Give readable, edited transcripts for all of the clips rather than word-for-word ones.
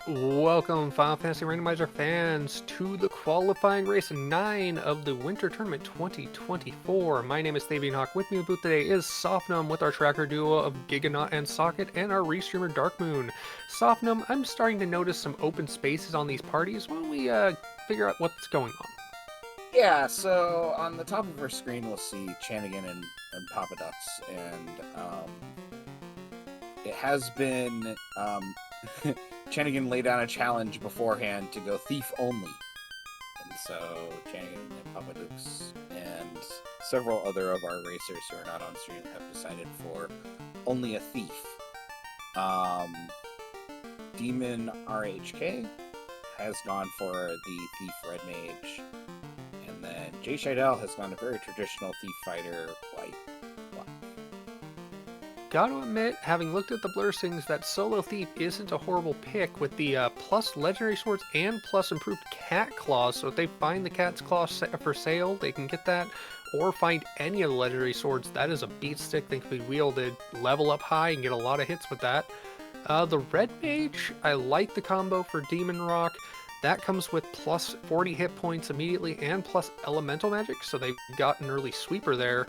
Welcome, Final Fantasy Randomizer fans, to the qualifying race 9 of the Winter Tournament 2024. My name is Thavian Hawk. With me in the booth today is Sofnum with our tracker duo of Giganaut and Socket and our restreamer Darkmoon. Sofnum, I'm starting to notice some open spaces on these parties. Why don't we figure out what's going on? Yeah, so on the top of our screen we'll see Chanigan and Papa Ducks, and it has been Chanigan laid down a challenge beforehand to go thief only. And so Chanigan and Papa Ducks and several other of our racers who are not on stream have decided for only a thief. Demon RHK has gone for the Thief Red Mage. And then Jay Scheidel has gone a very traditional Thief Fighter White. Gotta admit, having looked at the blurstings, that Solo Thief isn't a horrible pick with the plus legendary swords and plus improved cat claws. So if they find the cat's claws for sale, they can get that, or find any of the legendary swords. That is a beat stick that can be wielded, level up high, and get a lot of hits with that. The Red Mage, I like the combo for Demon Rock. That comes with plus 40 hit points immediately and plus elemental magic, so they've got an early sweeper there.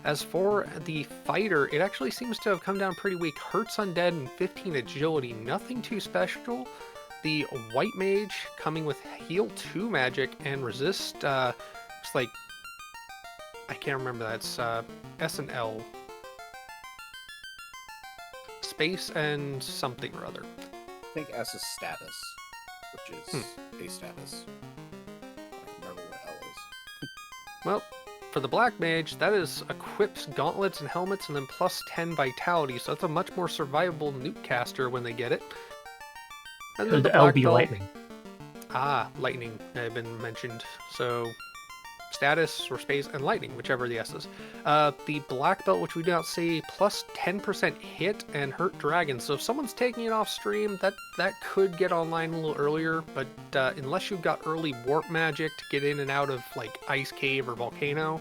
As for the fighter, it actually seems to have come down pretty weak. Hurts undead and 15 agility, nothing too special. The White Mage coming with heal 2 magic and resist, it's like, I can't remember that, it's S and L. Space and something or other. I think S is status, which is a status. I don't remember what L is. Well, for the Black Mage, that is equips gauntlets and helmets and then plus 10 vitality, so that's a much more survivable nuke caster when they get it. And then Could the L Black be Belt, lightning? Lightning had been mentioned, so status or space and lightning, whichever the S is. The Black Belt, which we do not see, plus 10% hit and hurt dragons, so if someone's taking it off stream, that could get online a little earlier, but unless you've got early warp magic to get in and out of like Ice Cave or Volcano,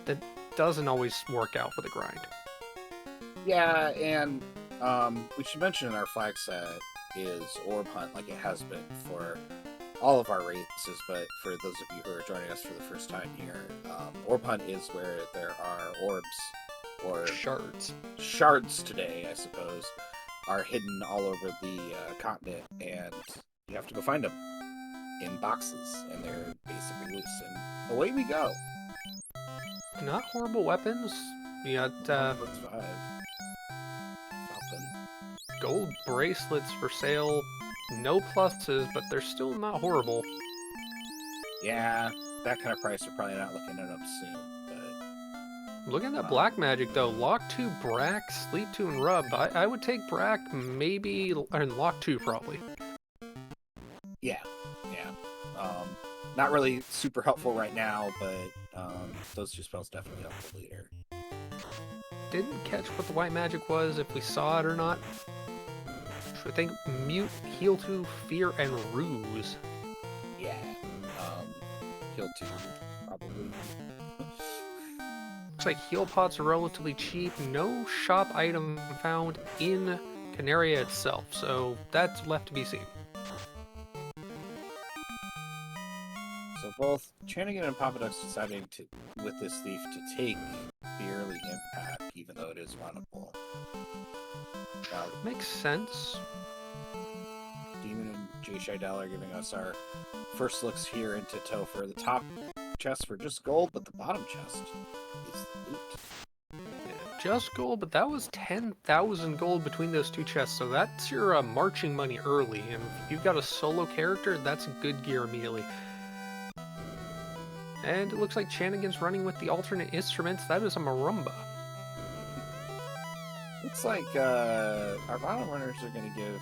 that doesn't always work out for the grind. Yeah, and we should mention in our flag set is Orb Hunt, like it has been for all of our races, but for those of you who are joining us for the first time here, Orb Hunt is where there are orbs, or shards today, I suppose, are hidden all over the continent, and you have to go find them in boxes, and they're basically loose, and away we go. Not horrible weapons. We got Let's vibe. Falcon. gold bracelets for sale. No pluses, but they're still not horrible. Yeah, that kind of price we're probably not looking it up soon, but... Look at that black magic, though. Lock 2, Brack, Sleep 2, and Rub. I would take Brack, maybe... Or Lock 2, probably. Yeah. Not really super helpful right now, but those two spells definitely help the leader. Didn't catch what the white magic was, if we saw it or not. I think Mute, Heal 2, Fear, and Ruse. Yeah. Heal 2, probably. Looks like heal pots are relatively cheap. No shop item found in Canaria itself, so that's left to be seen. So both Chanigan and Papa Ducks deciding to, with this thief, to take the early impact, even though it is runnable. Makes sense. Demon and Jay Scheidel are giving us our first looks here into Topher. The top chest for just gold, but the bottom chest is the loot. Yeah, just gold, but that was 10,000 gold between those two chests, so that's your marching money early, and if you've got a solo character, that's good gear immediately. And it looks like Chanigan's running with the alternate instruments. That is a marimba. Looks like our bottom runners are going to give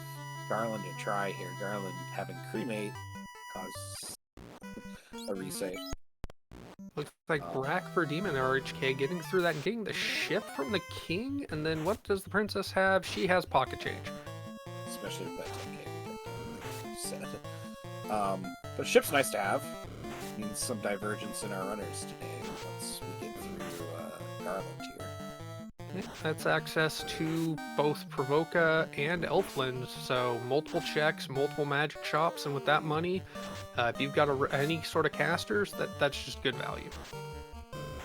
Garland a try here. Garland having cremate cause a reset. Looks like Brack for Demon RHK getting through that and getting the ship from the king. And then what does the princess have? She has pocket change. Especially with that 10k, like you said. But ship's nice to have. Means some divergence in our runners today once we get through Garland here. That's access to both Provoca and Elfland, so multiple checks, multiple magic shops, and with that money, if you've got any sort of casters, that's just good value.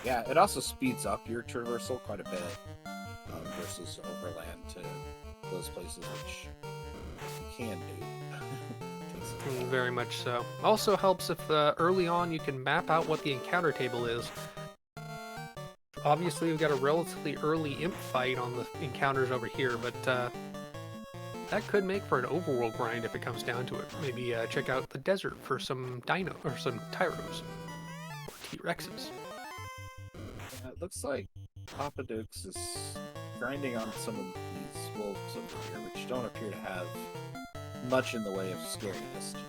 Yeah, it also speeds up your traversal quite a bit versus overland to those places, which you can do. Very much so. Also helps if early on you can map out what the encounter table is. Obviously, we've got a relatively early imp fight on the encounters over here, but that could make for an overworld grind if it comes down to it. Maybe check out the desert for some dino or some tyros or T-Rexes. It looks like Papa Dukes is grinding on some of these wolves over here, which don't appear to have much in the way of scariness today.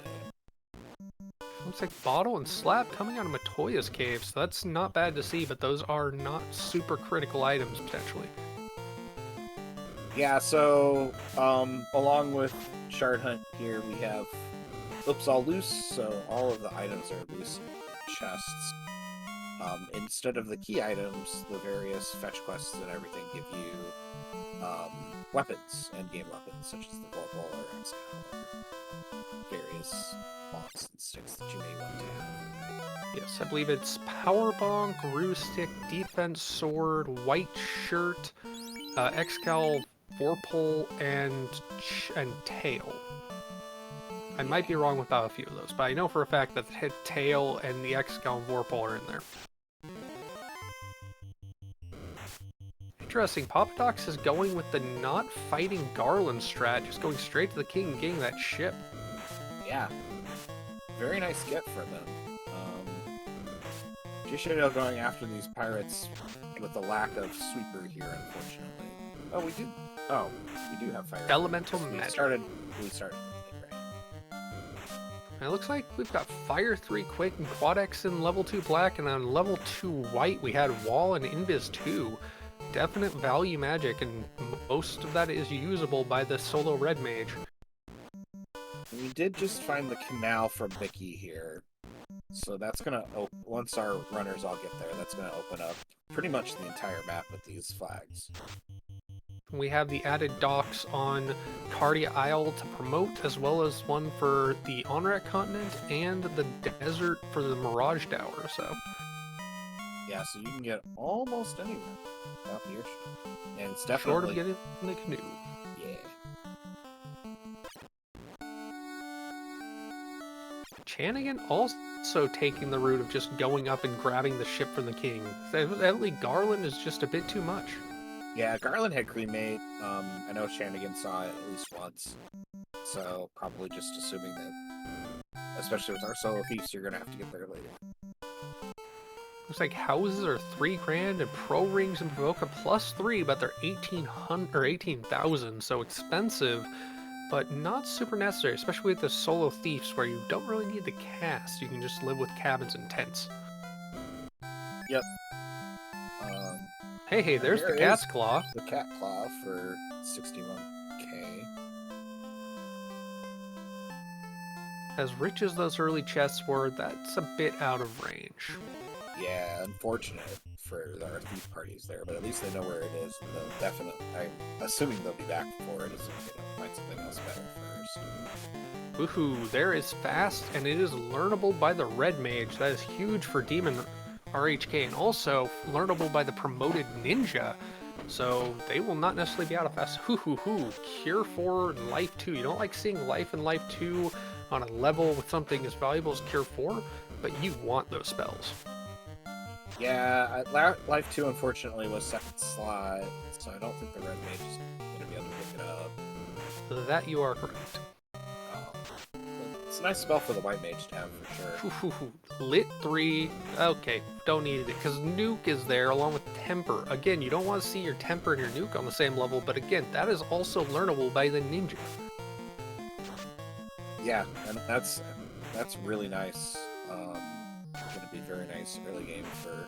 Looks like Bottle and Slap coming out of Matoya's cave, so that's not bad to see, but those are not super critical items, potentially. Yeah, so, along with Shard Hunt here, we have Oops All Loose, so all of the items are loose in chests. Instead of the key items, the various fetch quests and everything give you weapons, endgame weapons, such as the Vorpal or Excalibur, various bombs and sticks that you may want to have. Yes, I believe it's Power Bonk, Rue Stick, Defense Sword, White Shirt, Excal, Vorpal, and Tail. I might be wrong about a few of those, but I know for a fact that the Tail and the Excal and Vorpal are in there. Interesting, Papadox is going with the not fighting Garland strat, just going straight to the king and getting that ship. Yeah. Very nice get for them. Jishadow going after these pirates with a lack of sweeper here, unfortunately. Oh, we do have fire. Elemental we magic. started right. And it looks like we've got Fire 3 Quick and Quad X in level 2 black, and on level 2 white we had Wall and Invis 2. Definite value magic, and most of that is usable by the solo red mage. We did just find the canal from Mickey here. So that's gonna once our runners all get there, that's gonna open up pretty much the entire map with these flags. We have the added docks on Cardia Isle to promote, as well as one for the Onrak continent and the desert for the Mirage Tower. So yeah, so you can get almost anywhere out the ocean, and it's definitely short of getting in the canoe. Yeah. Chanigan also taking the route of just going up and grabbing the ship from the king. Evidently, Garland is just a bit too much. Yeah, Garland had cremate. I know Chanigan saw it at least once. So probably just assuming that, especially with our solo thieves, you're gonna have to get there later. Looks like houses are $3,000 and pro rings and Provoca +3, but they're 1,800 or 18,000, so expensive, but not super necessary, especially with the solo thieves where you don't really need the cast. You can just live with cabins and tents. Yep. Hey, there's the cat's claw. The cat claw for 61k. As rich as those early chests were, that's a bit out of range. Yeah, unfortunate for our thief parties there, but at least they know where it is. And they'll definitely, I'm assuming they'll be back for it as if they find something else better first. Woohoo, there is fast, and it is learnable by the red mage. That is huge for Demon RHK, and also learnable by the promoted ninja. So they will not necessarily be out of fast. Cure 4 and Life 2. You don't like seeing Life and Life 2 on a level with something as valuable as Cure 4, but you want those spells. Yeah, Life 2 unfortunately was second slot, so I don't think the red mage is going to be able to pick it up. So that you are correct. It's a nice spell for the white mage to have for sure. Lit 3, okay, don't need it, because Nuke is there along with Temper. Again, you don't want to see your Temper and your Nuke on the same level, but again, that is also learnable by the ninja. Yeah, and that's really nice. Going to be very nice early game for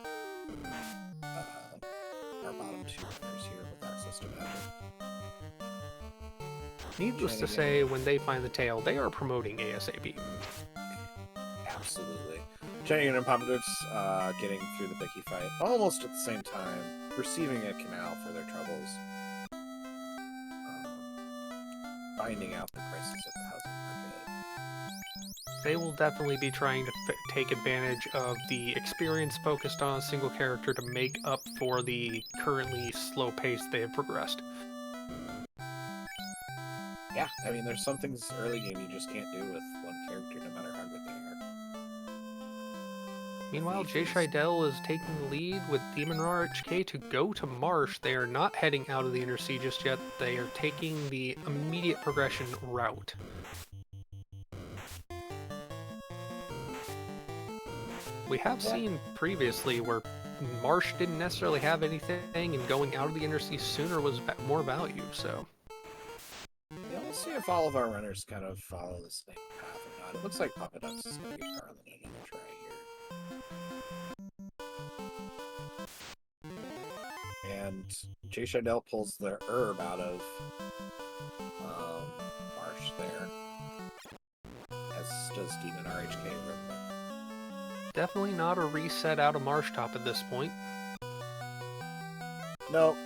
our bottom two runners here with access to magic. Needless to say, when they find the tail, they are promoting ASAP. Absolutely. Chanigan and Papadukes getting through the Bicky fight almost at the same time. receiving a canal for their troubles, finding out the prices of the housing market. They will definitely be trying to take advantage of the experience focused on a single character to make up for the currently slow pace they have progressed. Yeah, I mean, there's some things early game you just can't do with one character, no matter how good they are. Meanwhile, Jay Scheidel is taking the lead with Demon Raw HK to go to Marsh. They are not heading out of the Inner Sea just yet. They are taking the immediate progression route. We have seen previously where Marsh didn't necessarily have anything, and going out of the Inner Sea sooner was more value, so... Yeah, let's see if all of our runners kind of follow the same path or not. It looks like Papa Ducks is going to get Garland another try here. And Jay Scheidel pulls the herb out of Marsh there, as does Demon RHK. Definitely not a reset out of Marsh Top at this point. No,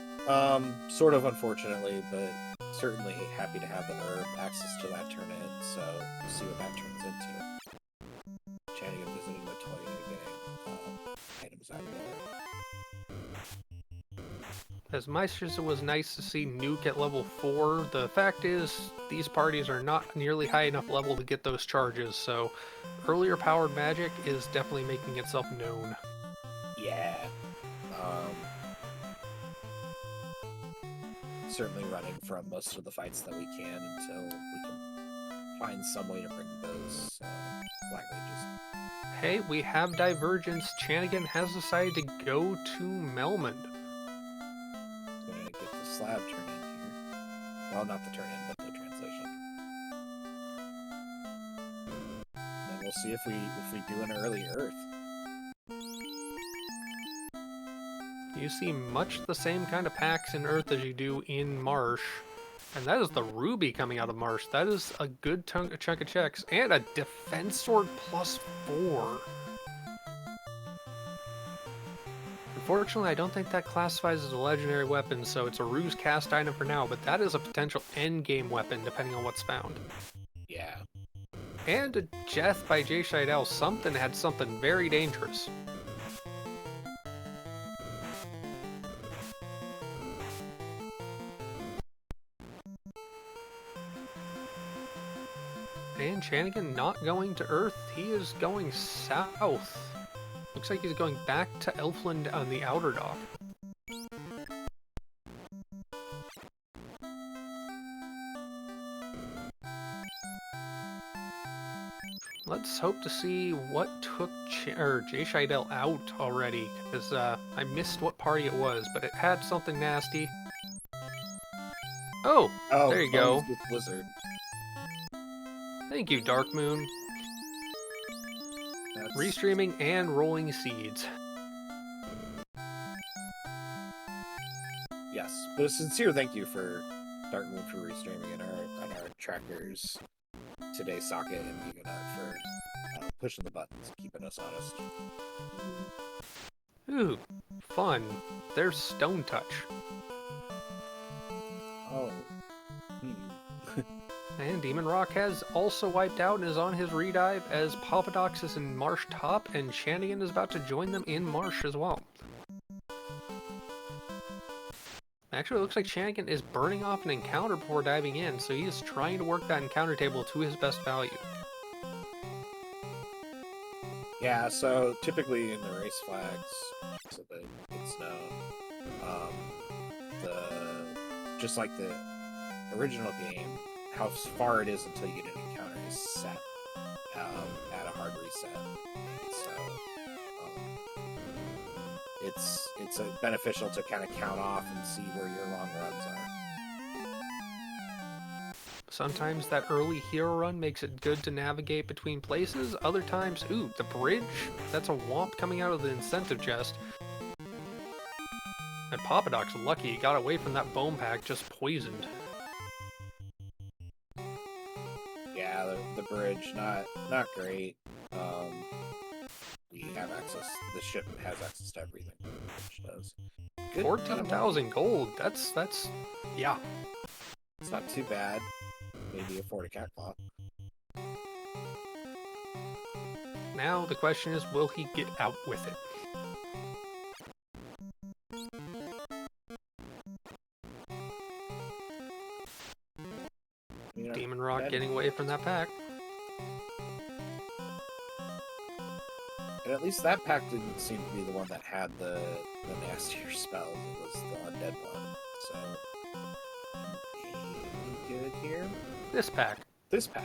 sort of unfortunately, but certainly happy to have the herb access to that turn in, so we'll see what that turns into. Channing visiting the toy and getting items out of there. As much as it was nice to see Nuke at level 4, the fact is these parties are not nearly high enough level to get those charges, so earlier powered magic is definitely making itself known. Yeah. Certainly running from most of the fights that we can until we can find some way to bring those flag mages. Hey, we have divergence. Chanigan has decided to go to Melmond. Gonna get the slab turn in here. Well, not the turn in, but the translation. And we'll see if we do an early Earth. You see much the same kind of packs in Earth as you do in Marsh. And that is the Ruby coming out of Marsh. That is a good chunk of checks. And a Defense Sword +4. Unfortunately, I don't think that classifies as a legendary weapon, so it's a ruse cast item for now, but that is a potential endgame weapon, depending on what's found. Yeah. And a Jeth by Jay Scheidel. Something had something very dangerous. And Chanigan not going to Earth, he is going south. Looks like he's going back to Elfland on the Outer Dock. Let's hope to see what took Jay Scheidel out already, because I missed what party it was, but it had something nasty. Oh, there you go. Blizzard. Thank you, Dark Moon. Restreaming and rolling seeds. Yes, but a sincere thank you for Dark Moon for restreaming on our trackers today, Socket and Giganut for pushing the buttons and keeping us honest. Ooh, fun. There's Stone Touch. Oh. And Demon Rock has also wiped out and is on his redive as Papadox is in Marsh Top, and Chanigan is about to join them in Marsh as well. Actually, it looks like Chanigan is burning off an encounter before diving in, so he is trying to work that encounter table to his best value. Yeah, so typically in the race flags, so that it's known, just like the original game, how far it is until you get an encounter is set at a hard reset. So it's beneficial to kind of count off and see where your long runs are. Sometimes that early hero run makes it good to navigate between places. Other times, ooh, the bridge? That's a womp coming out of the incentive chest. And Papadox lucky he got away from that bone pack just poisoned. Yeah, the bridge, not great. We have access, the ship has access to everything, which does. Good amount of money. 14,000 gold. Yeah. It's not too bad. Maybe afford a cat claw. Now the question is, will he get out with it? You know, Demon Rock getting away from that pack. and at least that pack didn't seem to be the one that had the nastier spells. It was the undead one. So good here. This pack. This pack.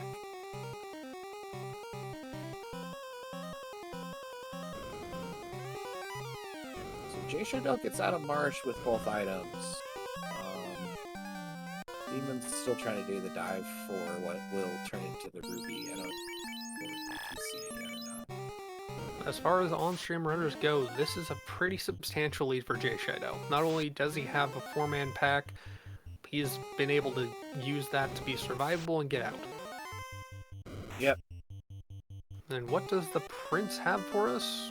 So Jay Shadow gets out of Marsh with both items. Demon's still trying to do the dive for what will turn into the ruby. I don't really see it yet or not. As far as on-stream runners go, this is a pretty substantial lead for Jay Shadow. Not only does he have a 4-man pack, he's been able to use that to be survivable and get out. Yep. And what does the Prince have for us?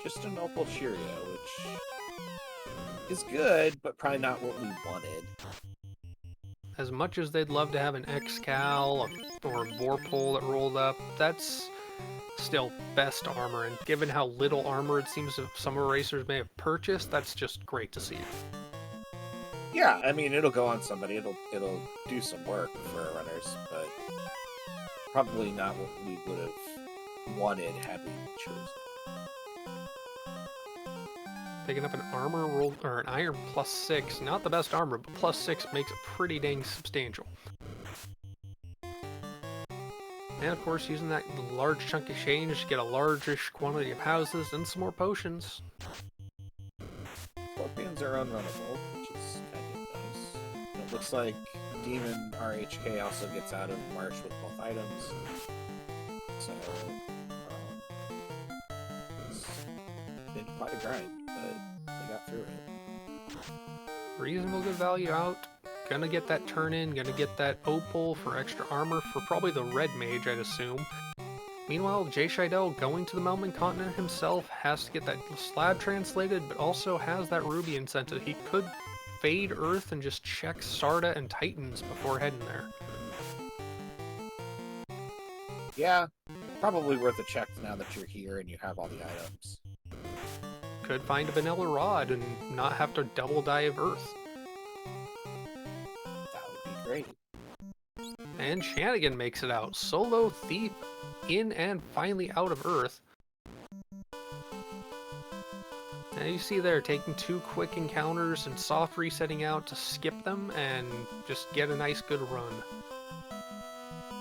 Just an Opal Cheerio, which is good, but probably not what we wanted. As much as they'd love to have an X-Cal or a Vorpal that rolled up, that's still best armor, and given how little armor it seems that some erasers may have purchased, that's just great to see. Yeah, I mean, it'll go on somebody. It'll do some work for our runners, but probably not what we would have wanted had we chosen. Picking up an armor roll or an iron +6, not the best armor, but +6 makes it pretty dang substantial. And of course, using that large chunk of change to get a largish quantity of houses and some more potions. Scorpions are unrunnable, which is kind of nice. It looks like Demon RHK also gets out of March with both items. So, it's been quite a grind, but they got through it. Reasonable good value out. Gonna get that turn in, gonna get that opal for extra armor for probably the red mage, I'd assume. Meanwhile, Jay Scheidel, going to the Melman continent himself, has to get that slab translated, but also has that ruby incentive. He could fade Earth and just check Sarda and Titans before heading there. Yeah, probably worth a check now that you're here and you have all the items. Could find a vanilla rod and not have to double dive Earth. That would be great. And Shanigan makes it out. Solo Thief in and finally out of Earth. And you see there, taking 2 quick encounters and soft resetting out to skip them and just get a nice good run.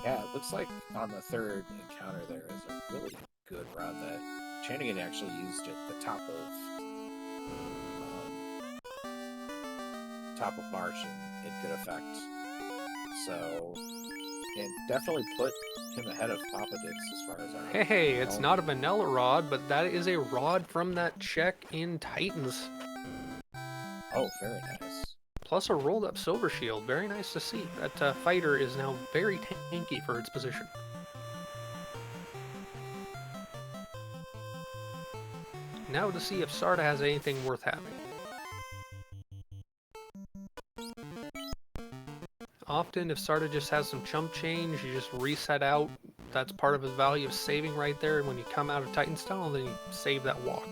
Yeah, it looks like on the third encounter there is a really good run that Shanigan actually used at the top of March in good effect. So, and definitely put him ahead of Papa Dix as far as our... Hey, it's not a vanilla rod, but that is a rod from that check in Titans. Oh, very nice. Plus a rolled up silver shield. Very nice to see. That fighter is now very tanky for its position. Now to see if Sarda has anything worth having. Often, if Sarda just has some chump change, you just reset out. That's part of his value of saving right there. And when you come out of Titan's Tunnel, then you save that walk.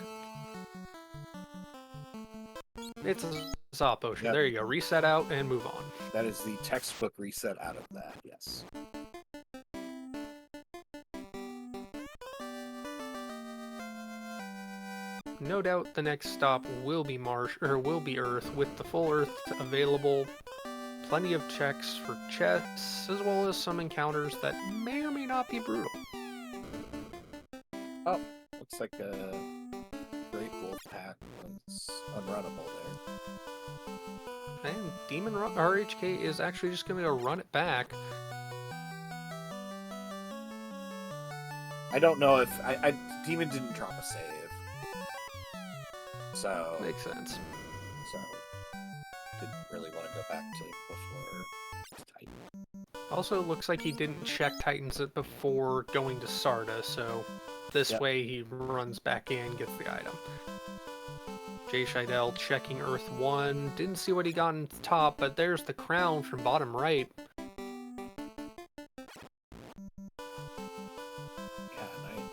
It's a saw potion. Yep. There you go. Reset out and move on. That is the textbook reset out of that, yes. No doubt the next stop will be Earth, with the full Earth available. Plenty of checks for chests, as well as some encounters that may or may not be brutal. Oh, looks like a Great Wolf pack was unrunnable there. And Demon RHK is actually just going to run it back. I don't know if... Demon didn't drop a save. So... Makes sense. So... Didn't really want to go back to before Titan. Also, looks like he didn't check Titans before going to Sarda, so this Yep. way he runs back in, gets the item. Jay Scheidel checking Earth 1. Didn't see what he got in the top, but there's the crown from bottom right. Yeah,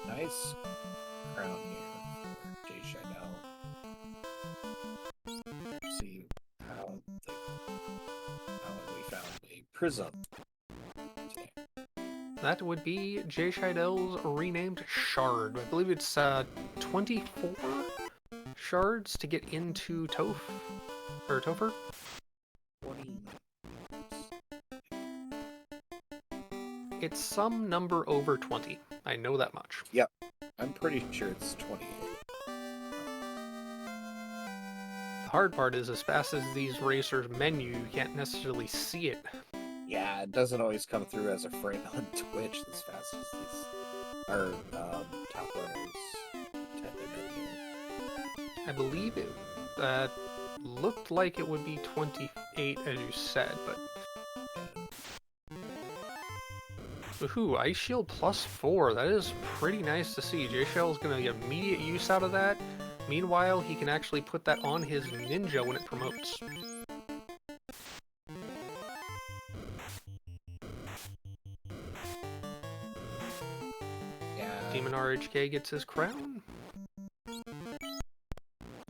nice crown here for Jay Scheidel. See how we found a prism today. That would be Jay Scheidel's renamed shard. I believe it's 24 shards to get into Topher. 20. It's some number over 20. I know that much. Yep, I'm pretty sure it's 28. The hard part is, as fast as these racers menu, you can't necessarily see it. Yeah, it doesn't always come through as a frame on Twitch as fast as these our top runners tend to menu. I believe it looked like it would be 28, as you said, but... Woohoo, Ice Shield +4. That is pretty nice to see. J-Shell is going to get immediate use out of that. Meanwhile, he can actually put that on his ninja when it promotes. Yeah. Demon RHK gets his crown.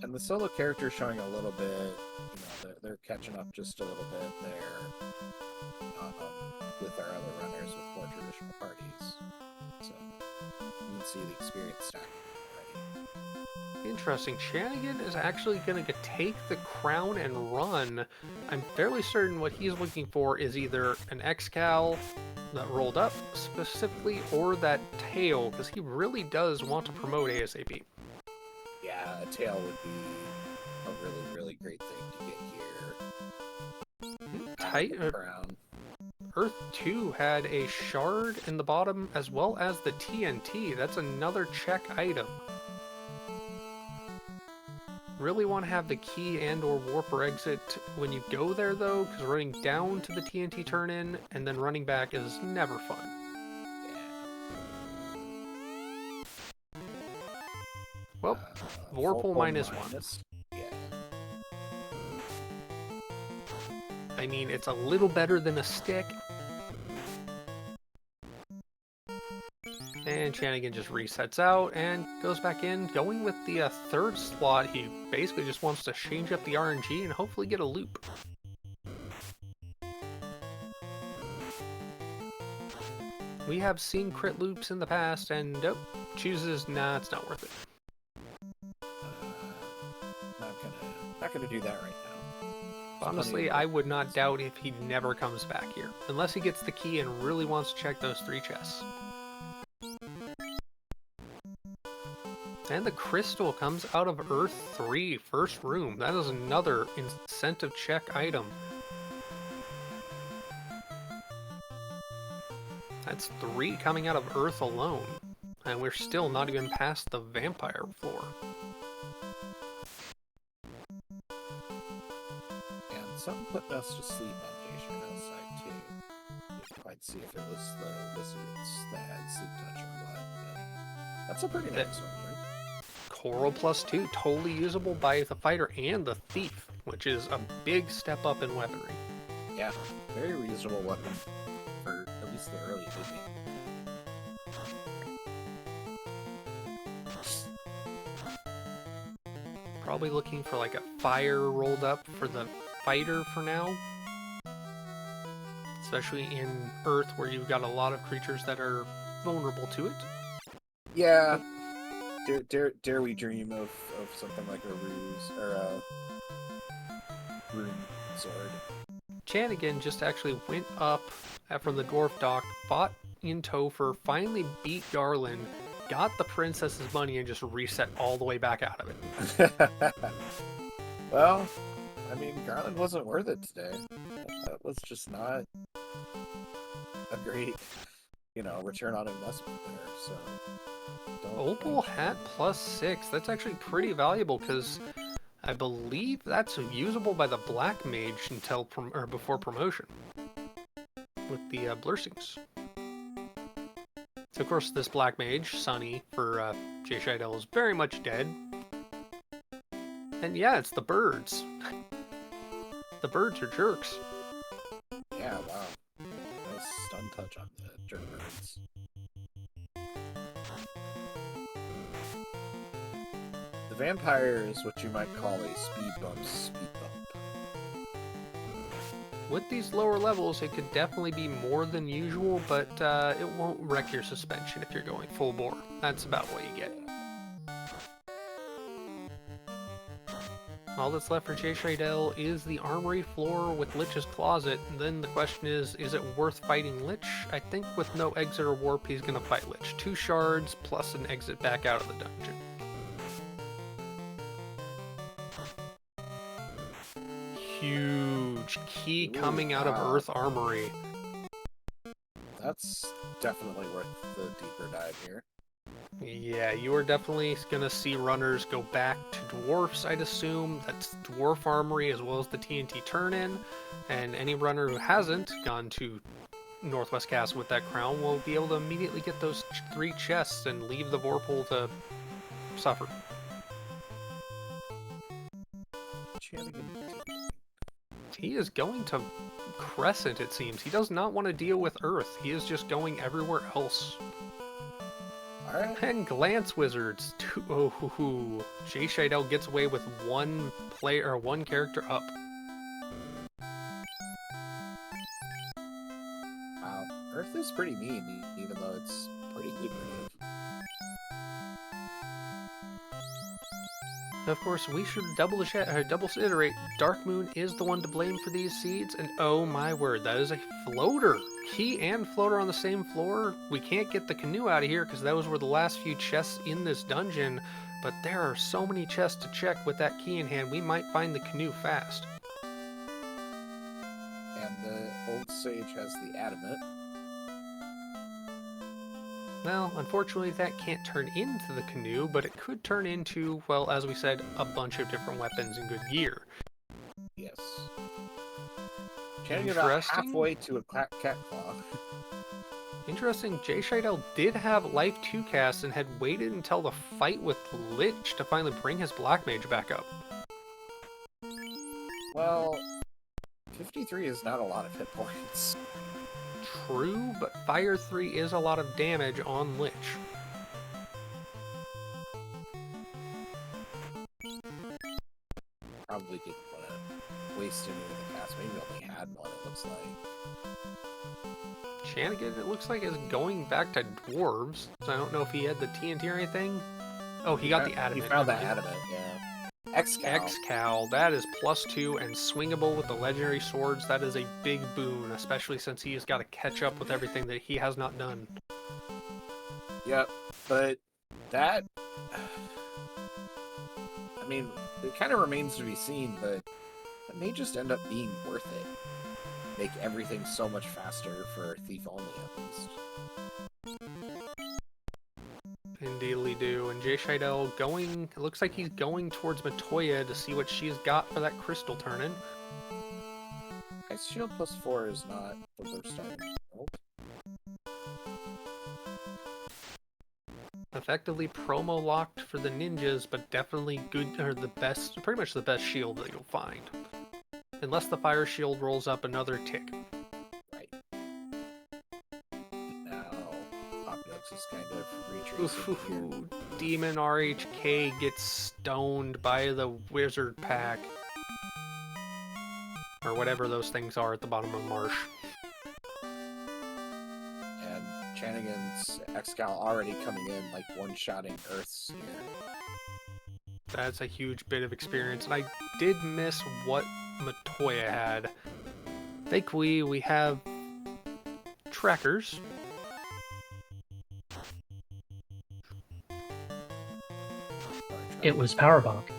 And the solo character showing a little bit, you know, they're catching up just a little bit there with our other runners with more traditional parties. So you can see the experience stack already. Interesting. Shanigan is actually going to take the crown and run. I'm fairly certain what he's looking for is either an X-Cal that rolled up specifically or that tail, because he really does want to promote ASAP. Yeah, a tail would be a really, really great thing to get here. Tight. Crown. Earth 2 had a shard in the bottom as well as the TNT. That's another check item. Really want to have the key and or warper exit when you go there though, because running down to the TNT turn-in and then running back is never fun. Yeah. Well, Vorpal -1. Yeah. I mean, it's a little better than a stick. And Shanigan just resets out and goes back in. Going with the third slot, he basically just wants to change up the RNG and hopefully get a loop. We have seen crit loops in the past and nope, chooses, nah, it's not worth it. Not gonna do that right now. Honestly, I would not doubt if he never comes back here, unless he gets the key and really wants to check those 3 chests. And the crystal comes out of Earth 3, first room. That is another incentive check item. That's 3 coming out of Earth alone. And we're still not even past the vampire floor. And something put us to sleep on Jay Scheidel side too. Didn't quite see if it was the wizards that had sleep touch or what. But that's a pretty nice one, right? Coral +2, totally usable by the fighter and the thief, which is a big step up in weaponry. Yeah, very reasonable weapon for at least the early game. Probably looking for like a fire rolled up for the fighter for now. Especially in Earth where you've got a lot of creatures that are vulnerable to it. Yeah. Dare we dream of something like a ruse or a rune sword? Chanigan just actually went up from the dwarf dock, fought in Topher, finally beat Garland, got the princess's money, and just reset all the way back out of it. Well, I mean, Garland wasn't worth it today. That was just not a great, return on investment there. So, Opal hat +6. That's actually pretty valuable because I believe that's usable by the Black Mage until before promotion with the Blursings. So of course this Black Mage, Sunny, for Jay Scheidel is very much dead. And yeah, it's the birds. The birds are jerks. Yeah, wow. Nice stun touch on the jerk birds. The vampire is what you might call a speed bump. With these lower levels, it could definitely be more than usual, but it won't wreck your suspension if you're going full bore. That's about what you get. All that's left for Jay Scheidel is the armory floor with Lich's Closet, and then the question is it worth fighting Lich? I think with no exit or warp, he's gonna fight Lich. 2 shards plus an exit back out of the dungeon. Huge key coming out of Earth Armory. That's definitely worth the deeper dive here. Yeah, you are definitely gonna see runners go back to dwarfs, I'd assume. That's dwarf armory as well as the TNT turn-in, and any runner who hasn't gone to Northwest Castle with that crown will be able to immediately get those 3 chests and leave the Vorpal to suffer. He is going to Crescent, it seems. He does not want to deal with Earth. He is just going everywhere else. Alright. And Glance Wizards. Oh, Jay Scheidel gets away with one character up. Wow. Earth is pretty mean, even though it's pretty lucrative. Of course, we should double iterate. Dark Moon is the one to blame for these seeds, and oh my word, that is a floater! Key and floater on the same floor. We can't get the canoe out of here because those were the last few chests in this dungeon, but there are so many chests to check with that key in hand, we might find the canoe fast. And the old sage has the adamant. Well, unfortunately that can't turn into the canoe, but it could turn into, well, as we said, a bunch of different weapons and good gear. Yes. Chanting about halfway to a cat claw. Interesting, Jay Scheidel did have Life 2 cast and had waited until the fight with Lich to finally bring his Black Mage back up. Well, 53 is not a lot of hit points. True, but Fire 3 is a lot of damage on Lich. Probably didn't want to waste him with the cast. Maybe only had one, it looks like. Shanigan, it looks like, is going back to dwarves, so I don't know if he had the TNT or anything. Oh, he got the adamant. He found that adamant, yeah. X-Cal, that is +2 and swingable with the legendary swords. That is a big boon, especially since he has got to catch up with everything that he has not done. Yep, but that... I mean, it kind of remains to be seen, but it may just end up being worth it. Make everything so much faster for Thief only, at least. Indeedly do. And Jay Scheidel going, it looks like he's going towards Matoya to see what she's got for that crystal turn-in. Ice Shield +4 is not the worst item in the world. Effectively promo locked for the ninjas, but definitely good, or the best, pretty much the best shield that you'll find. Unless the fire shield rolls up another tick. Right. Now, Opnux is kind of retracing here. Demon RHK gets stoned by the wizard pack. Or whatever those things are at the bottom of the marsh. And Chanigan's X-Cal already coming in, like one-shotting Earth's here. That's a huge bit of experience, and I did miss what Matoya had. Thankfully, we have trackers. It was Power Bonk.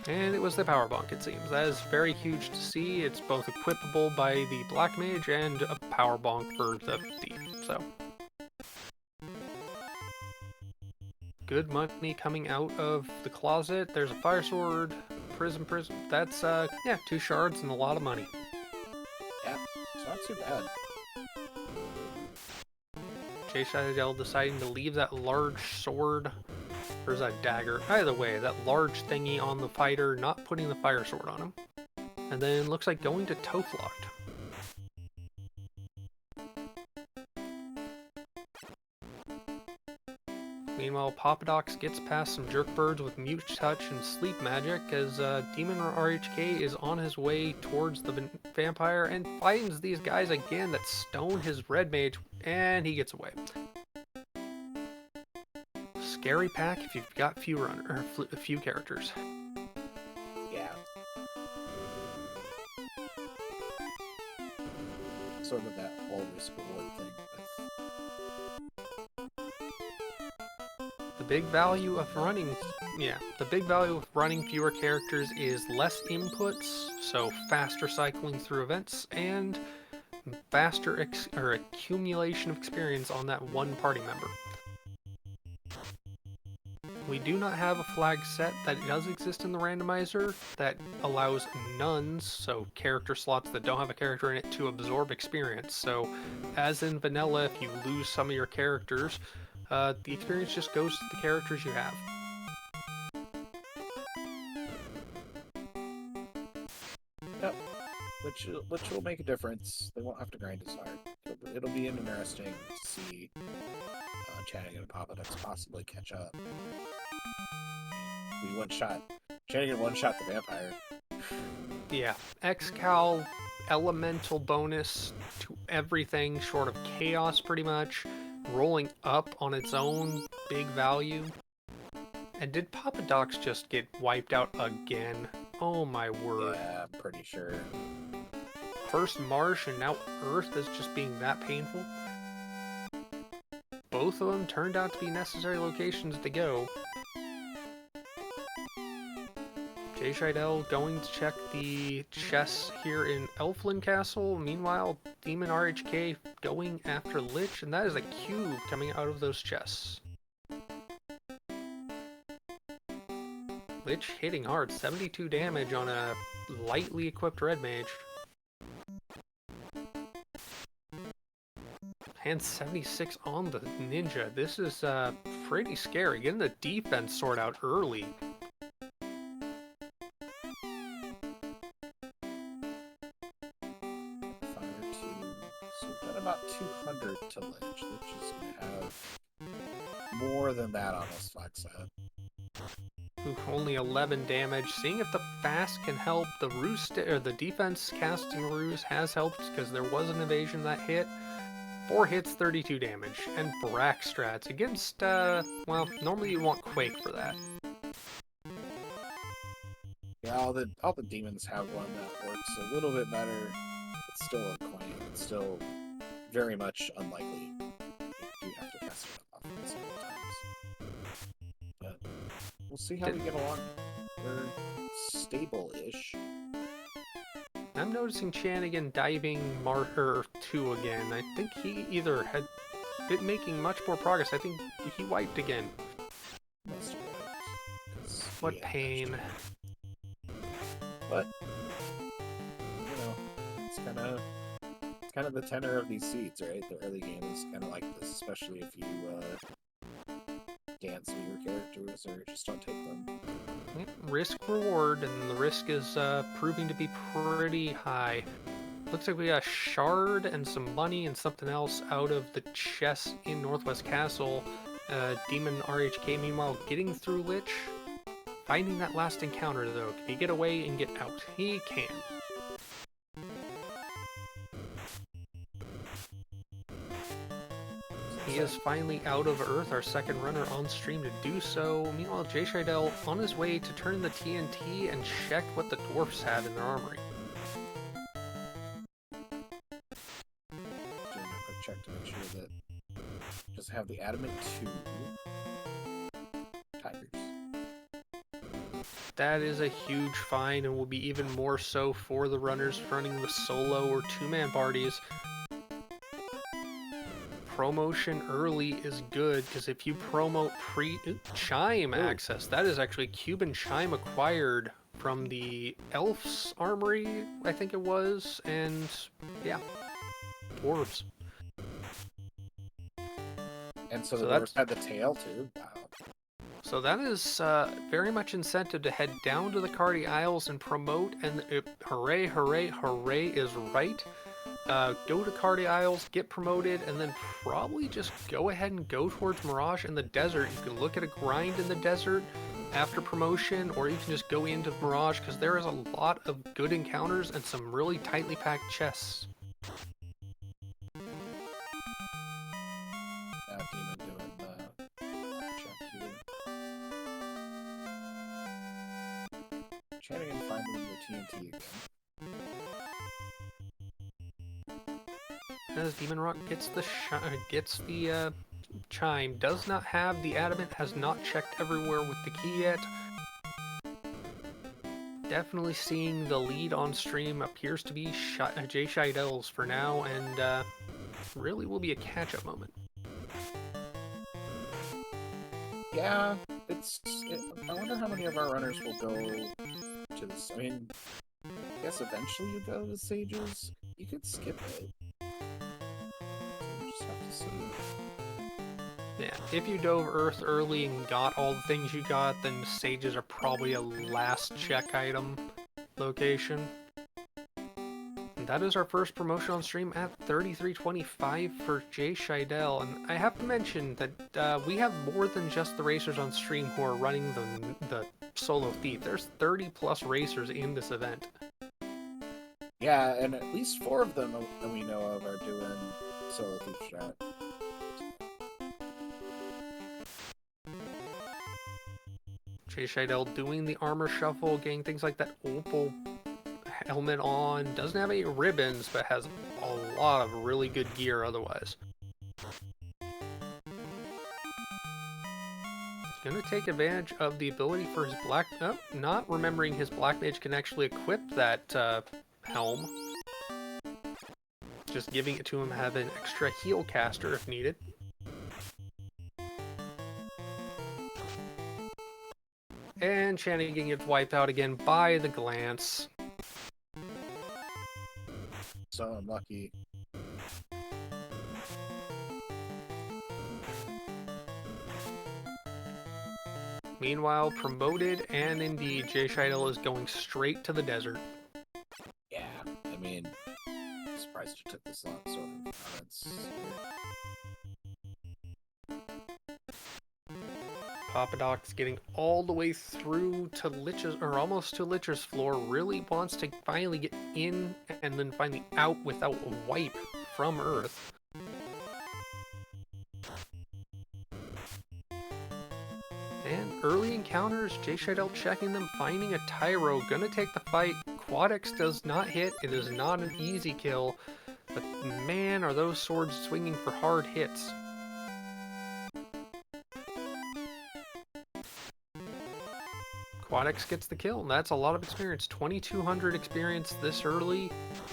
And it was the power bonk, it seems. That is very huge to see. It's both equipable by the Black Mage and a power bonk for the Thief, so. Good money coming out of the closet. There's a fire sword, prism. That's, yeah, 2 shards and a lot of money. Yeah, it's not too bad. Jay Seidel deciding to leave that large sword, or is that dagger? Either way, that large thingy on the fighter, not putting the fire sword on him. And then looks like going to Toflocked. Meanwhile, Papadox gets past some jerk birds with Mute Touch and Sleep Magic as Demon RHK is on his way towards the vampire and finds these guys again that stone his red mage, and he gets away. Scary pack if you've got few characters. Yeah. Sort of that whole risk reward thing. The big value of running fewer characters is less inputs, so faster cycling through events and faster accumulation of experience on that one party member. We do not have a flag set that does exist in the randomizer that allows nuns, so character slots that don't have a character in it, to absorb experience. So, as in vanilla, if you lose some of your characters, the experience just goes to the characters you have. Yep, which will make a difference. They won't have to grind as hard. It'll be interesting to see Channing and Papadox possibly catch up. We one-shot. Channing one-shot the vampire. Yeah, X-Cal elemental bonus to everything short of chaos, pretty much. Rolling up on its own big value. And did Papadox just get wiped out again? Oh my word. Yeah, I'm pretty sure. First Marsh and now Earth is just being that painful. Both of them turned out to be necessary locations to go. Jay Scheidel going to check the chests here in Elflin Castle. Meanwhile, Demon RHK going after Lich, and that is a cube coming out of those chests. Lich hitting hard, 72 damage on a lightly equipped red mage. And 76 on the ninja. This is pretty scary. Getting the defense sword out early. So we've got about 200 to Lich. Lich is going to have more than that on this flag set. Ooh, only 11 damage. Seeing if the fast can help. The ruse or the defense casting ruse has helped because there was an evasion that hit. 4 hits, 32 damage, and Brack strats against, well, normally you want Quake for that. Yeah, all the demons have one that works a little bit better. It's still a coin. It's still very much unlikely. You have to cast it off several times. But we'll see how we get along. We're stable-ish. I'm noticing Chanigan diving Martyr 2 again. I think he either had been making much more progress. I think he wiped again. Must have wiped. What pain. But you know, it's kind of the tenor of these seeds, right? The early game is kind of like this, especially if you dance with your characters or just don't take them. Risk reward, and the risk is proving to be pretty high. Looks like we got a shard and some money and something else out of the chest in Northwest Castle. Demon RHK, meanwhile, getting through Lich. Finding that last encounter, though. Can he get away and get out? He can. He is finally out of Earth, our second runner on stream to do so. Meanwhile, Jay Scheidel on his way to turn the TNT and check what the dwarfs have in their armory. Doing a quick check to make sure that just have the adamant 2 tigers. That is a huge find and will be even more so for the runners running the solo or 2-man parties. Promotion early is good because if you promote Chime access, that is actually Cuban Chime acquired from the Elf's Armory, I think it was, and yeah, dwarves. And so the So Lures that's had the tail too. Wow. So that is very much incentive to head down to the Cardi Isles and promote, and hooray, hooray, hooray is right. Go to Cardi Isles, get promoted, and then probably just go ahead and go towards Mirage in the desert. You can look at a grind in the desert after promotion, or you can just go into Mirage, because there is a lot of good encounters and some really tightly packed chests. Now Demon doing the check here. Trying to find the TNT again. As Demon Rock gets the chime, does not have the adamant, has not checked everywhere with the key yet. Definitely seeing the lead on stream appears to be Jay Sheidel's for now, and really will be a catch-up moment. Yeah, I wonder how many of our runners will go to this. I mean, I guess eventually you go to the Sages. You could skip it. You just have to see. Yeah, if you dove Earth early and got all the things you got, then Sages are probably a last check item location. And that is our first promotion on stream at 3325 for Jay Scheidel. And I have to mention that we have more than just the racers on stream who are running the solo thief. There's 30 plus racers in this event. Yeah, and at least 4 of them that we know of are doing solo thief strat. Jay Scheidel doing the armor shuffle, getting things like that opal helmet on. Doesn't have any ribbons, but has a lot of really good gear otherwise. Gonna take advantage of the ability for his black... Oh, not remembering his black mage can actually equip that helm. Just giving it to him, have an extra heal caster if needed. And Shanigan gets wiped out again by the glance. So unlucky. Meanwhile, promoted, and indeed, Jay Scheidel is going straight to the desert. Yeah, I mean, I'm surprised you took this long. So that's Papadoc's getting all the way through to Lich's, or almost to Lich's floor, really wants to finally get in and then finally out without a wipe from Earth. And early encounters, Jay Scheidel checking them, finding a Tyro, gonna take the fight. Quadix does not hit, it is not an easy kill, but man, are those swords swinging for hard hits. Quadix gets the kill, and that's a lot of experience. 2200 experience this early,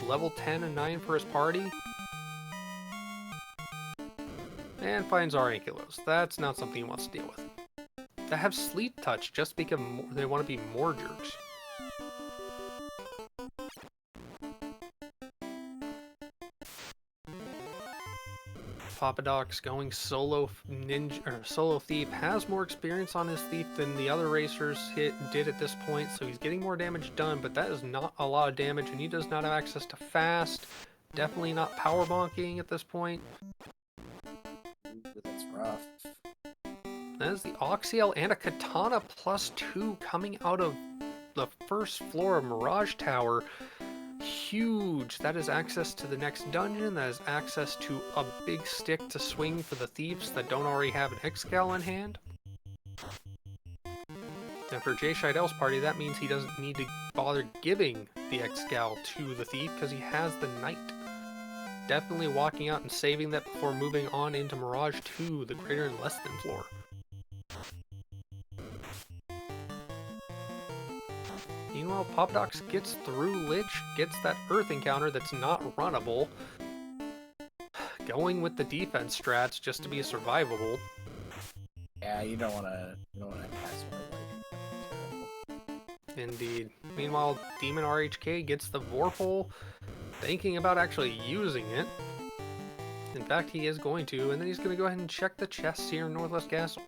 level 10 and 9 for his party. And finds our Ankylos. That's not something he wants to deal with. They have sleep touch just because they want to be more jerks. Papadoc's going solo ninja or solo thief, has more experience on his thief than the other racers did at this point, so he's getting more damage done, but that is not a lot of damage, and he does not have access to fast. Definitely not power bonking at this point. That's rough. That is the Oxiel and a Katana +2 coming out of the first floor of Mirage Tower. Huge. That is access to the next dungeon. That is access to a big stick to swing for the thieves that don't already have an X-Gal in hand. And for Jay Scheidel's party, that means he doesn't need to bother giving the X-Gal to the thief because he has the Knight. Definitely walking out and saving that before moving on into Mirage 2, the greater and less than floor. Meanwhile, Papadox gets through Lich, gets that Earth encounter that's not runnable. Going with the defense strats just to be survivable. Yeah, you don't want to pass one like Indeed. Meanwhile, Demon RHK gets the Vorpal, thinking about actually using it. In fact, he is going to, and then he's going to go ahead and check the chests here in Northwest Castle.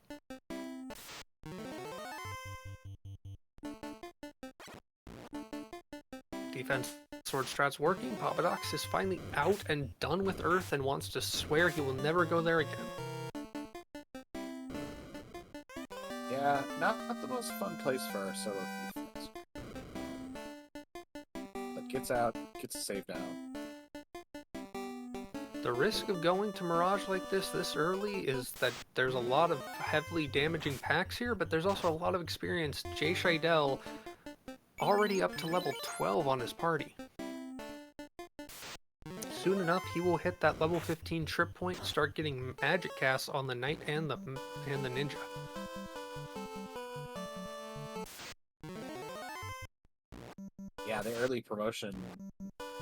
Defense sword strat's working. Papadox is finally out and done with Earth and wants to swear he will never go there again. Yeah, not the most fun place for our solo defense. But gets out, gets a save down. The risk of going to Mirage like this early is that there's a lot of heavily damaging packs here, but there's also a lot of experience. Jay Scheidel already up to level 12 on his party. Soon enough, he will hit that level 15 trip point, start getting magic casts on the Knight and the Ninja. Yeah, the early promotion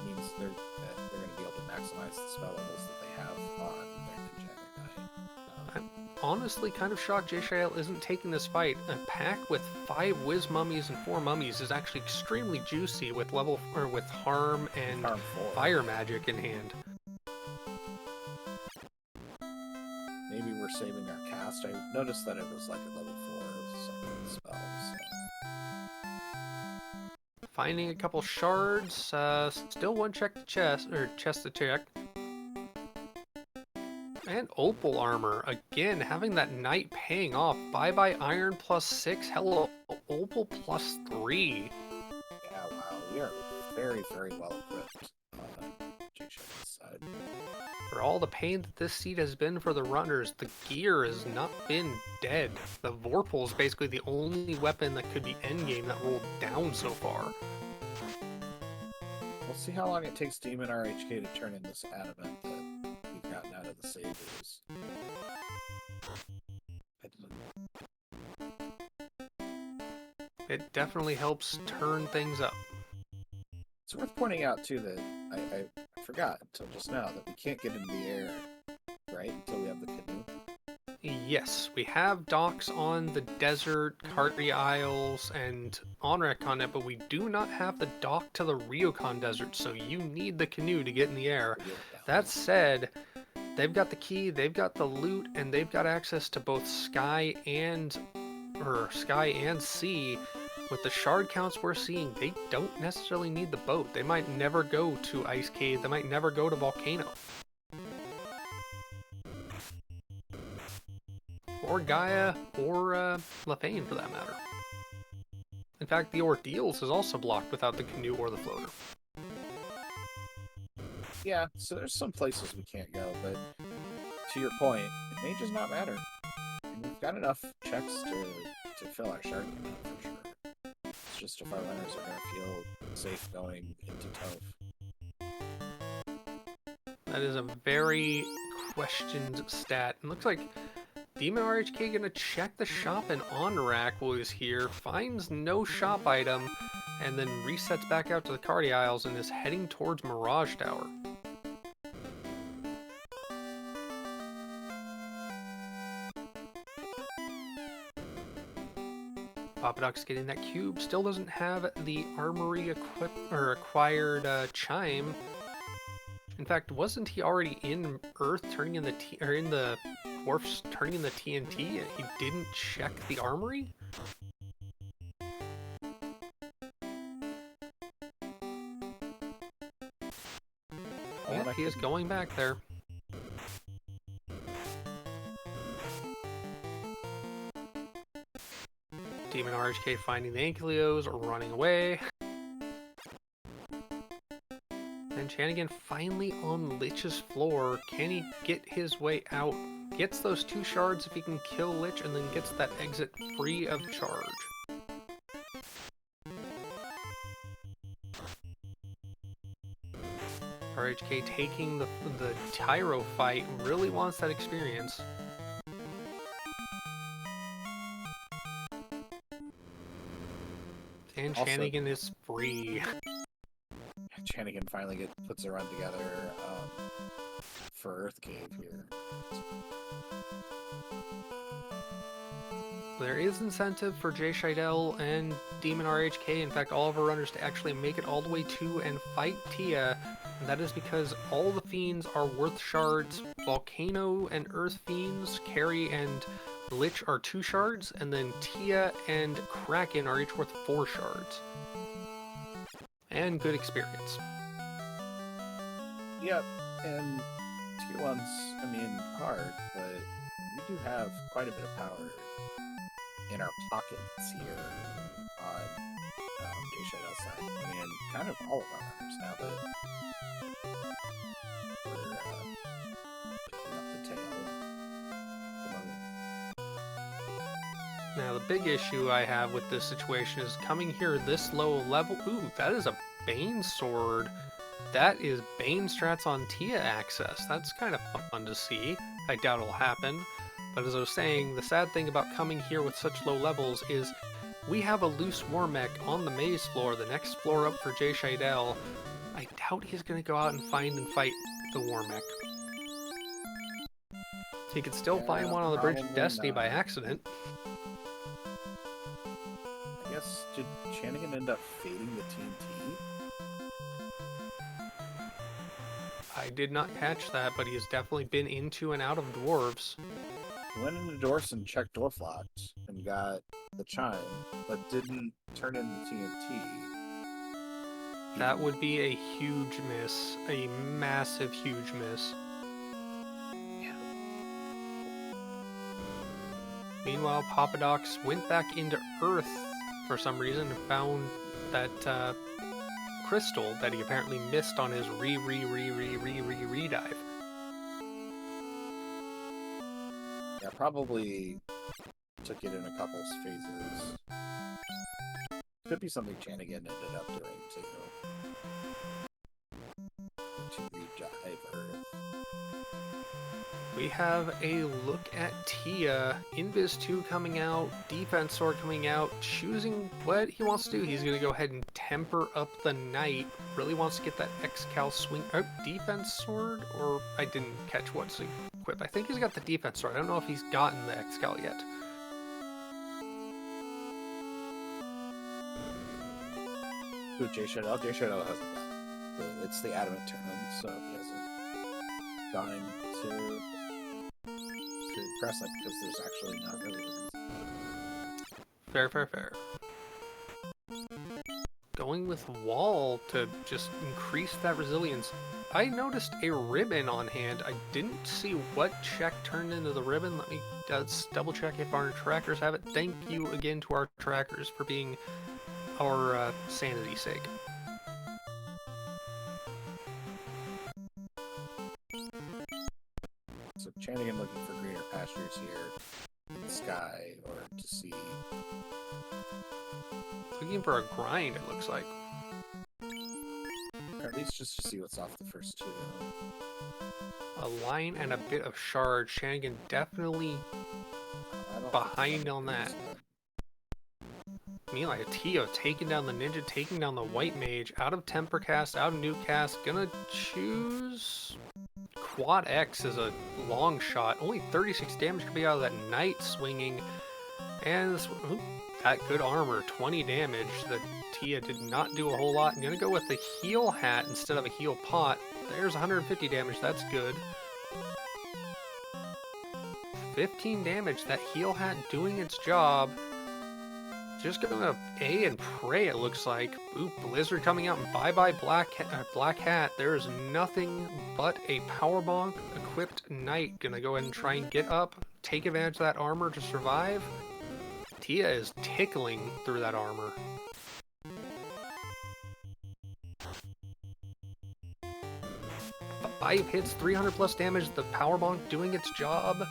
means they're going to be able to maximize the spell levels that they have on their Ninja and their Knight. I'm honestly kind of shocked Jay Scheidel isn't taking this fight. A pack with 5 Whiz Mummies and 4 Mummies is actually extremely juicy with with Harm and Harm 4. Fire Magic in hand. Maybe we're saving our cast. I noticed that it was like a level 4 of some of the spells. Finding a couple shards, still one chest to check. And Opal Armor, again, having that Knight paying off. Bye-bye Iron +6, hello Opal +3. Yeah, wow, we are very, very well equipped on Jay Scheidl's side. For all the pain that this seed has been for the runners, the gear has not been dead. The Vorpal is basically the only weapon that could be endgame that rolled down so far. We'll see how long it takes Demon RHK to turn in this adamant that we've gotten out of the saves. It definitely helps turn things up. It's worth pointing out, too, that I forgot until just now that we can't get into the air, right, until we have the canoe. Yes, we have docks on the desert, Cartry Isles, and Onrak on it, but we do not have the dock to the Ryokan Desert, so you need the canoe to get in the air. That said, they've got the key, they've got the loot, and they've got access to both sky and sea. With the shard counts we're seeing, they don't necessarily need the boat. They might never go to Ice Cave, they might never go to Volcano. Or Gaia, or Lefane for that matter. In fact, the Ordeals is also blocked without the canoe or the floater. Yeah, so there's some places we can't go, but to your point, it may just not matter. And we've got enough checks to fill our shard count for sure. It's just if our runners are going to feel safe going into Toph. That is a very questioned stat. It looks like Demon RHK gonna check the shop and Onrak was here, finds no shop item, and then resets back out to the Cardi Isles and is heading towards Mirage Tower. Papadox getting that cube, still doesn't have the armory acquired chime. In fact, wasn't he already in Earth turning in the in the dwarfs turning in the TNT and he didn't check the armory? Yeah, he is going back there. Demon RHK finding the Ankylios, running away. And Chanigan finally on Lich's floor. Can he get his way out? Gets those 2 shards if he can kill Lich, and then gets that exit free of charge. RHK taking the Tyro fight, really wants that experience. And Also, Chanigan is free. Chanigan finally puts a run together for Earth Cave here. There is incentive for Jay Scheidel and Demon RHK, in fact all of our runners, to actually make it all the way to and fight Tia. And that is because all the Fiends are worth shards. Volcano and Earth Fiends, Carry and Lich are 2 shards, and then Tia and Kraken are each worth 4 shards. And good experience. Yep, and tier 1's, I mean, hard, but we do have quite a bit of power in our pockets here on Jay Shadow's side. I mean, kind of all of our runners now that we're picking up the tail. Now the big issue I have with this situation is coming here this low level. Ooh, that is a Bane sword. That is Bane strats on Tia access. That's kind of fun to see. I doubt it'll happen. But as I was saying, the sad thing about coming here with such low levels is we have a loose war mech on the maze floor, the next floor up for Jay Scheidel. I doubt he's going to go out and fight the war mech. He could still find one on the Bridge of Destiny by accident. I guess, did Chanigan end up fading the TNT? I did not catch that, but he has definitely been into and out of dwarves. He went into Dwarfs and checked Dwarf Locks and got the chime, but didn't turn in the TNT. That would be a huge miss. A massive, huge miss. Yeah. Meanwhile, Papadox went back into Earth for some reason and found that crystal that he apparently missed on his re-dive. Yeah, probably took it in a couple phases. Could be something Chanigan ended up doing to re-dive Earth. We have a look at Tia. Invis 2 coming out, Defense Sword coming out, choosing what he wants to do. He's going to go ahead and temper up the Knight. Really wants to get that X-Cal swing. Oh, Defense Sword? Or I didn't catch what's equipped. I think he's got the Defense Sword. I don't know if he's gotten the X-Cal yet. Who, Jay Shadow? Jay Shadow hasn't got it's the Adamant tournament, so he hasn't gone into press it because there's actually not really a reason. Fair. Going with Wall to just increase that resilience. I noticed a ribbon on hand. I didn't see what check turned into the ribbon. Let me double check if our trackers have it. Thank you again to our trackers for being our sanity's sake. So Chanigan looking for greener pastures here in the sky, or to see. Looking for a grind, it looks like. Or at least just to see what's off the first 2. A line and a bit of shard. Chanigan definitely behind on that. Meanwhile, Tio taking down the ninja, taking down the white mage, out of temper cast, out of nuke cast, gonna choose Quad X as a long shot. Only 36 damage could be out of that knight swinging, and this, that good armor, 20 damage. The Tia did not do a whole lot. I'm gonna go with the heal hat instead of a heal pot. There's 150 damage, that's good. 15 damage, that heal hat doing its job. Just gonna A and pray, it looks like. Ooh, Blizzard coming out and bye-bye Black Hat. There is nothing but a power bonk equipped knight. Gonna go ahead and try and get up, take advantage of that armor to survive. Tia is tickling through that armor. Five hits, 300 plus damage, the power bonk doing its job.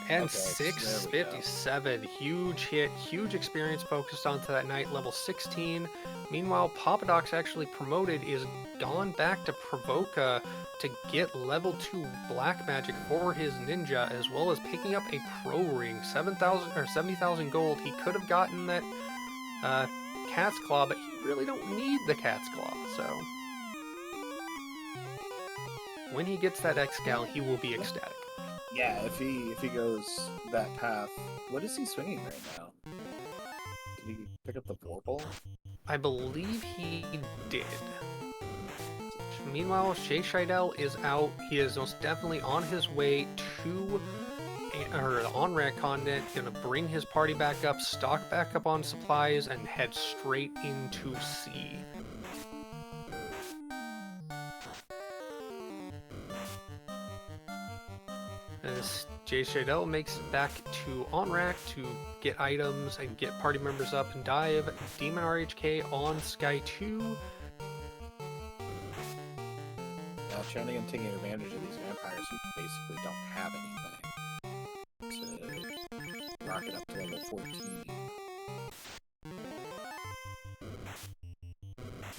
And Okay, 657, huge hit, huge experience focused onto that knight, level 16. Meanwhile, Papadox actually promoted, is gone back to Provoca to get level 2 black magic for his ninja, as well as picking up a pro ring, 7,000 or 70,000 gold. He could have gotten that cat's claw, but he really don't need the cat's claw, so Yeah. When he gets that X-Gal, he will be ecstatic. Yeah, if he goes that path, what is he swinging right now? Did he pick up the Vorpal? I believe he did. Meanwhile, Shay Scheidel is out. He is most definitely on his way to the on-rack continent, gonna bring his party back up, stock back up on supplies, and head straight into sea. As Jay Shadell makes it back to on-rack to get items and get party members up and dive, Demon RHK on Sky 2. Channing and taking advantage of these vampires who basically don't have anything to rocket up to level 14.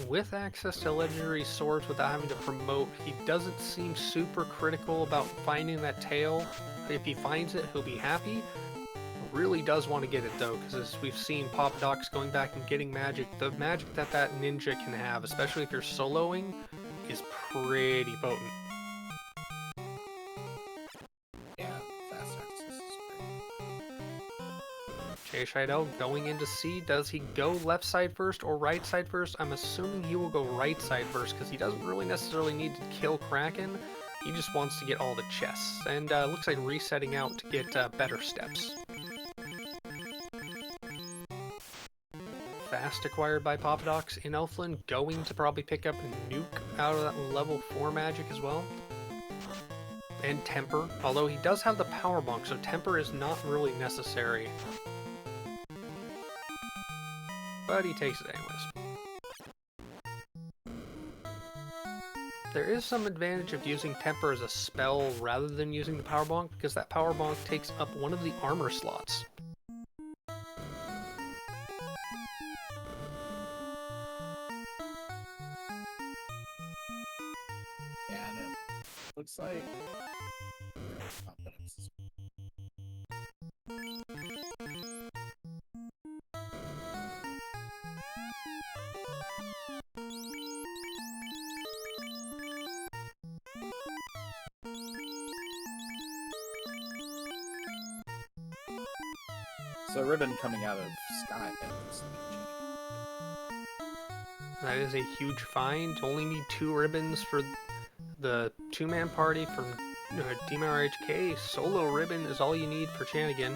With access to legendary swords without having to promote, he doesn't seem super critical about finding that tail. If he finds it, he'll be happy. Really does want to get it though, because as we've seen Pop Docs going back and getting magic, the magic that that ninja can have, especially if you're soloing, is pretty potent. Yeah, fast access is great. Jay Scheidel going into C, does he go left side first or right side first? I'm assuming he will go right side first because he doesn't really necessarily need to kill Kraken. He just wants to get all the chests, and looks like resetting out to get better steps. Fast acquired by Papadox in Elfland, going to probably pick up Nuke out of that level 4 magic as well. And Temper, although he does have the Power Bonk, so Temper is not really necessary. But he takes it anyways. There is some advantage of using Temper as a spell rather than using the Power Bonk, because that Power Bonk takes up one of the armor slots. Yeah, and it looks like... So ribbon coming out of Sky. That is a huge find. Only need 2 ribbons for the 2-man party from Demon RHK. Solo ribbon is all you need for Chanigan.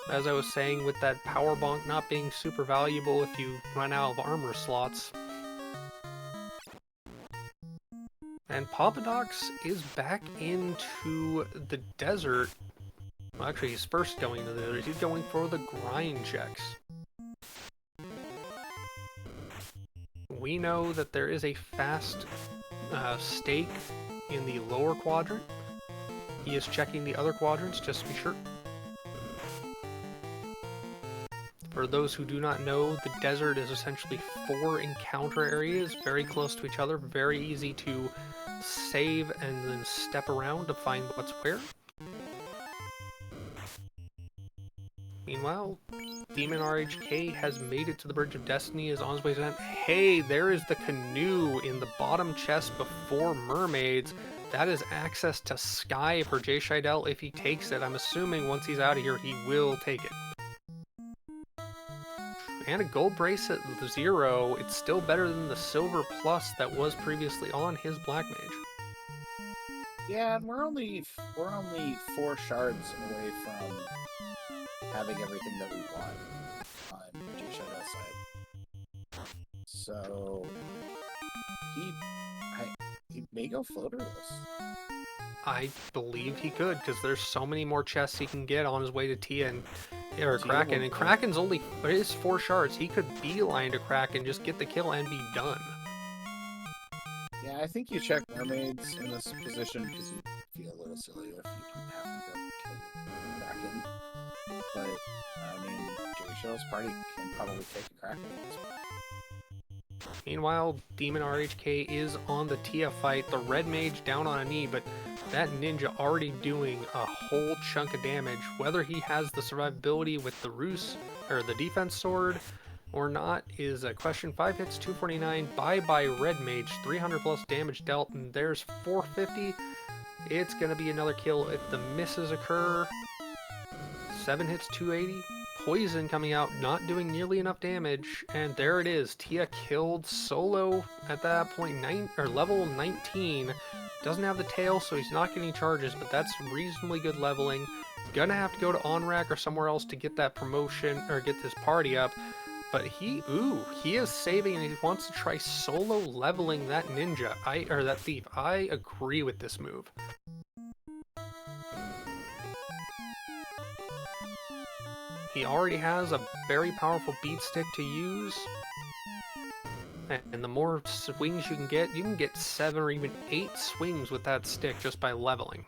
As I was saying, with that Power Bonk not being super valuable if you run out of armor slots. And Papadox is back into the desert. Well, actually, he's first going to the desert. He's going for the grind checks. We know that there is a fast stake in the lower quadrant. He is checking the other quadrants just to be sure. For those who do not know, the desert is essentially 4 encounter areas very close to each other, very easy to save and then step around to find what's where. Meanwhile, Demon RHK has made it to the Bridge of Destiny, is on his way to that. Hey, there is the canoe in the bottom chest before mermaids. That is access to Sky for Jay Scheidel if he takes it. I'm assuming once he's out of here, he will take it. And a gold bracelet 0. It's still better than the silver plus that was previously on his Black Mage. Yeah, and we're only 4 shards away from having everything that we want on Jay Shadow's side. So he may go floaterless. I believe he could, because there's so many more chests he can get on his way to Tia and or Tia Kraken, will- and Kraken's only it is 4 shards. He could beeline to Kraken, just get the kill and be done. Yeah, I think you check mermaids in this position because you feel a little silly if you didn't have to go kill Kraken. But I mean, Jay Shadow's party can probably take a Kraken at this point. Meanwhile, Demon RHK is on the Tia fight. The red mage down on a knee, but that ninja already doing a whole chunk of damage. Whether he has the survivability with the Roos or the defense sword, or not is a question. 5 hits, 249. Bye-bye Red Mage, 300 plus damage dealt, and there's 450. It's going to be another kill if the misses occur. 7 hits, 280. Poison coming out, not doing nearly enough damage, and there it is. Tia killed solo at that point, level 19. Doesn't have the tail, so he's not getting charges, but that's reasonably good leveling. Gonna have to go to on-rack or somewhere else to get that promotion, or get this party up. But he is saving, and he wants to try solo leveling that ninja, or that thief. I agree with this move. He already has a very powerful beat stick to use. And the more swings you can get 7 or even 8 swings with that stick just by leveling.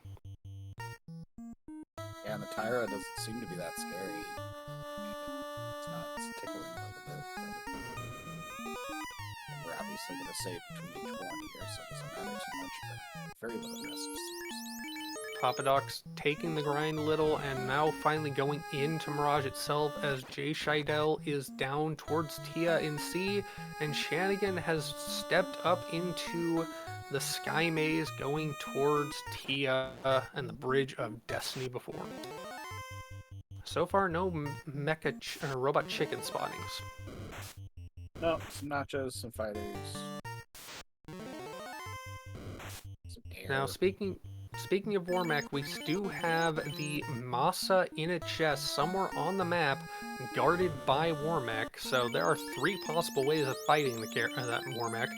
Yeah, and the Tyra doesn't seem to be that scary. It's tickling a little bit. But we're obviously going to save between each one here, so it doesn't matter too much, but very little risk, it seems. Papadoc's taking the grind a little, and now finally going into Mirage itself as Jay Scheidel is down towards Tia in C, and Shanigan has stepped up into the Sky Maze going towards Tia and the Bridge of Destiny before. So far, no robot chicken spottings. No, some nachos, some fighters. Some air. Now, speaking of Warmech, we do have the Masa in a chest somewhere on the map, guarded by Warmech. So there are 3 possible ways of fighting that Warmech.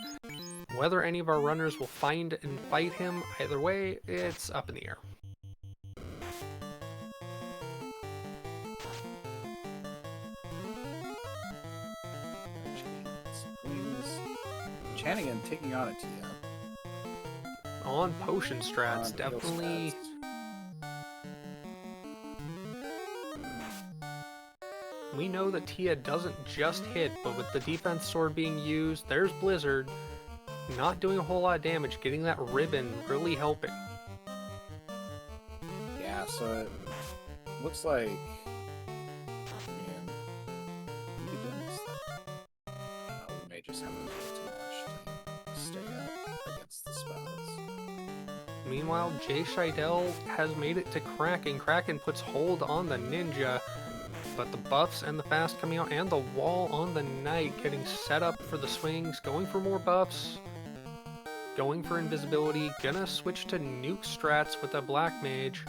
Whether any of our runners will find and fight him, either way, it's up in the air. Shanigan taking on a Tia. On potion strats, definitely. We know that Tia doesn't just hit, but with the defense sword being used, there's Blizzard. Not doing a whole lot of damage, getting that ribbon really helping. Yeah, so it looks like... we may just have to do too much to stay up against the spells. Meanwhile, Jay Scheidel has made it to Kraken. Kraken puts hold on the ninja, but the buffs and the fast coming out, and the wall on the knight getting set up for the swings, going for more buffs, going for invisibility, gonna switch to nuke strats with a black mage.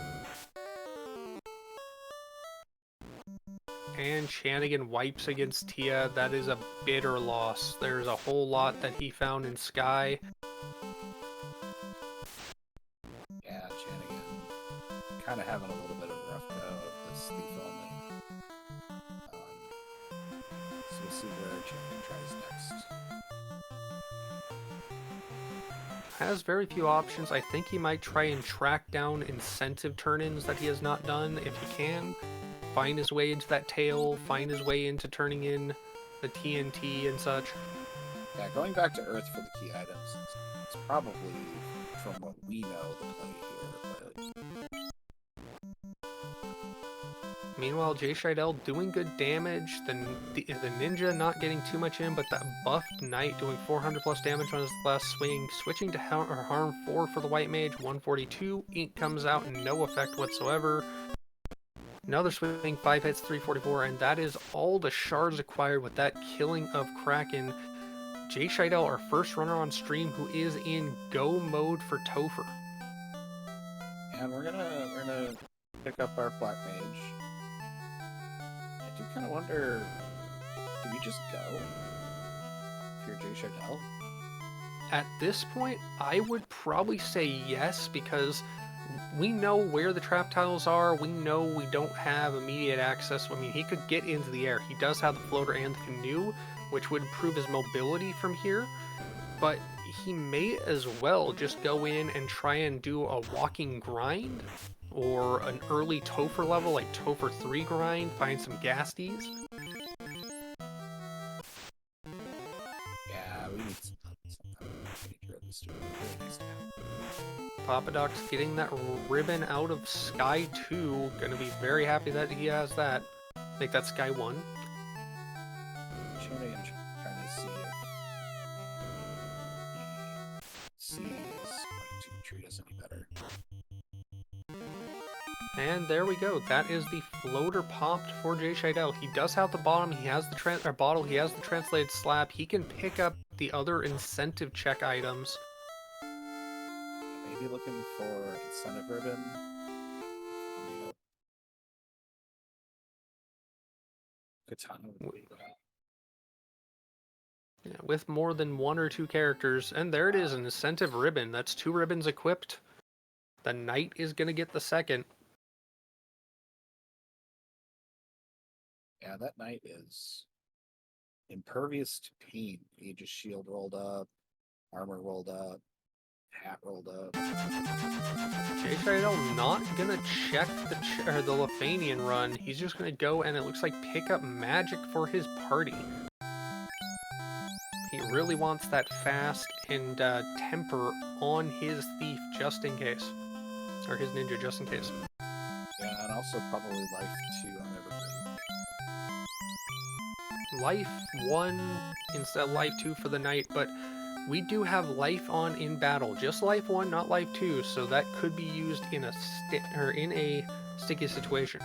And Shanigan wipes against Tia. That is a bitter loss. There's a whole lot that he found in Sky. Yeah, Shanigan kind of having a little bit of a rough go of this thief only. So we'll see where Shanigan tries next. Has very few options. I think he might try and track down incentive turn-ins that he has not done if he can. Find his way into that tail, find his way into turning in the TNT and such. Yeah, going back to Earth for the key items, it's probably, from what we know, the play here, but... Meanwhile, Jay Scheidel doing good damage, the ninja not getting too much in, but that buffed knight doing 400 plus damage on his last swing, switching to harm 4 for the white mage, 142, ink comes out, no effect whatsoever. Another swing, 5 hits, 344, and that is all the shards acquired with that killing of Kraken. Jay Scheidel, our first runner on stream, who is in go mode for Topher. And we're gonna pick up our black mage. I do kind of wonder, do we just go if you're Jay Scheidel? At this point, I would probably say yes, because we know where the trap tiles are. We know we don't have immediate access. I mean, he could get into the air. He does have the floater and the canoe, which would improve his mobility from here. But he may as well just go in and try and do a walking grind, or an early Topher level, like Topher 3 grind, find some Gasties. Yeah, we need some major of this too. Really needs to happen. Papadoc's getting that ribbon out of Sky 2. Gonna be very happy that he has that. Make that Sky 1. tuning and trying to see if the C is going to treat us any better. And there we go. That is the floater popped for Jay Scheidel. He does have the bottom. He has the bottle. He has the translated slab. He can pick up the other incentive check items. Maybe looking for incentive ribbon. Katana would be Yeah, with more than 1 or 2 characters. And there it is, an incentive ribbon. That's 2 ribbons equipped. The knight is going to get the second. Yeah, that knight is impervious to pain. Aegis shield rolled up, armor rolled up, hat rolled up. Jay Scheidel not going to check the Lefanian run. He's just going to go and it looks like pick up magic for his party. He really wants that fast and temper on his thief just in case. Or his ninja just in case. Yeah, and also probably life 2 on everybody. Life 1 instead of life 2 for the knight, but we do have life on in battle. Just life 1, not life 2, so that could be used in a sticky situation.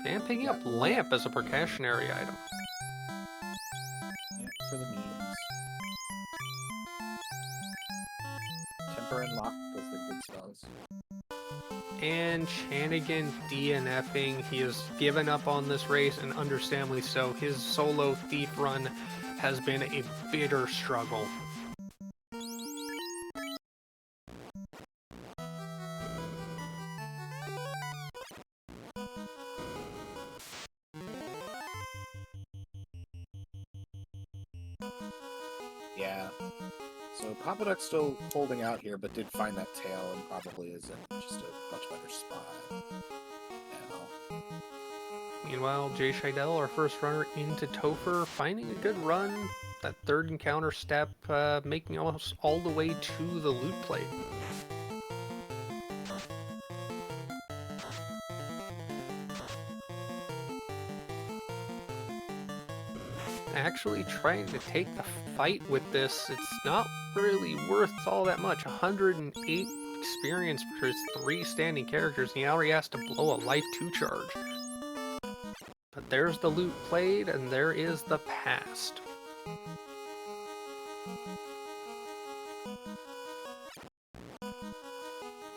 And picking up lamp as a precautionary item. Yeah, for the memes. Temper and lock does the good spells. And Chanigan DNFing. He has given up on this race, and understandably so. His solo thief run has been a bitter struggle. Yeah. So Papa Duck's still holding out here, but did find that tail and probably is in just a much better spot now. Meanwhile, Jay Scheidel, our first runner into Topher, finding a good run. That third encounter step, making almost all the way to the loot plate. Actually trying to take the fight with this, it's not really worth all that much. 108 experience for his 3 standing characters, and he already has to blow a life 2 charge. But there's the loot played, and there is the past.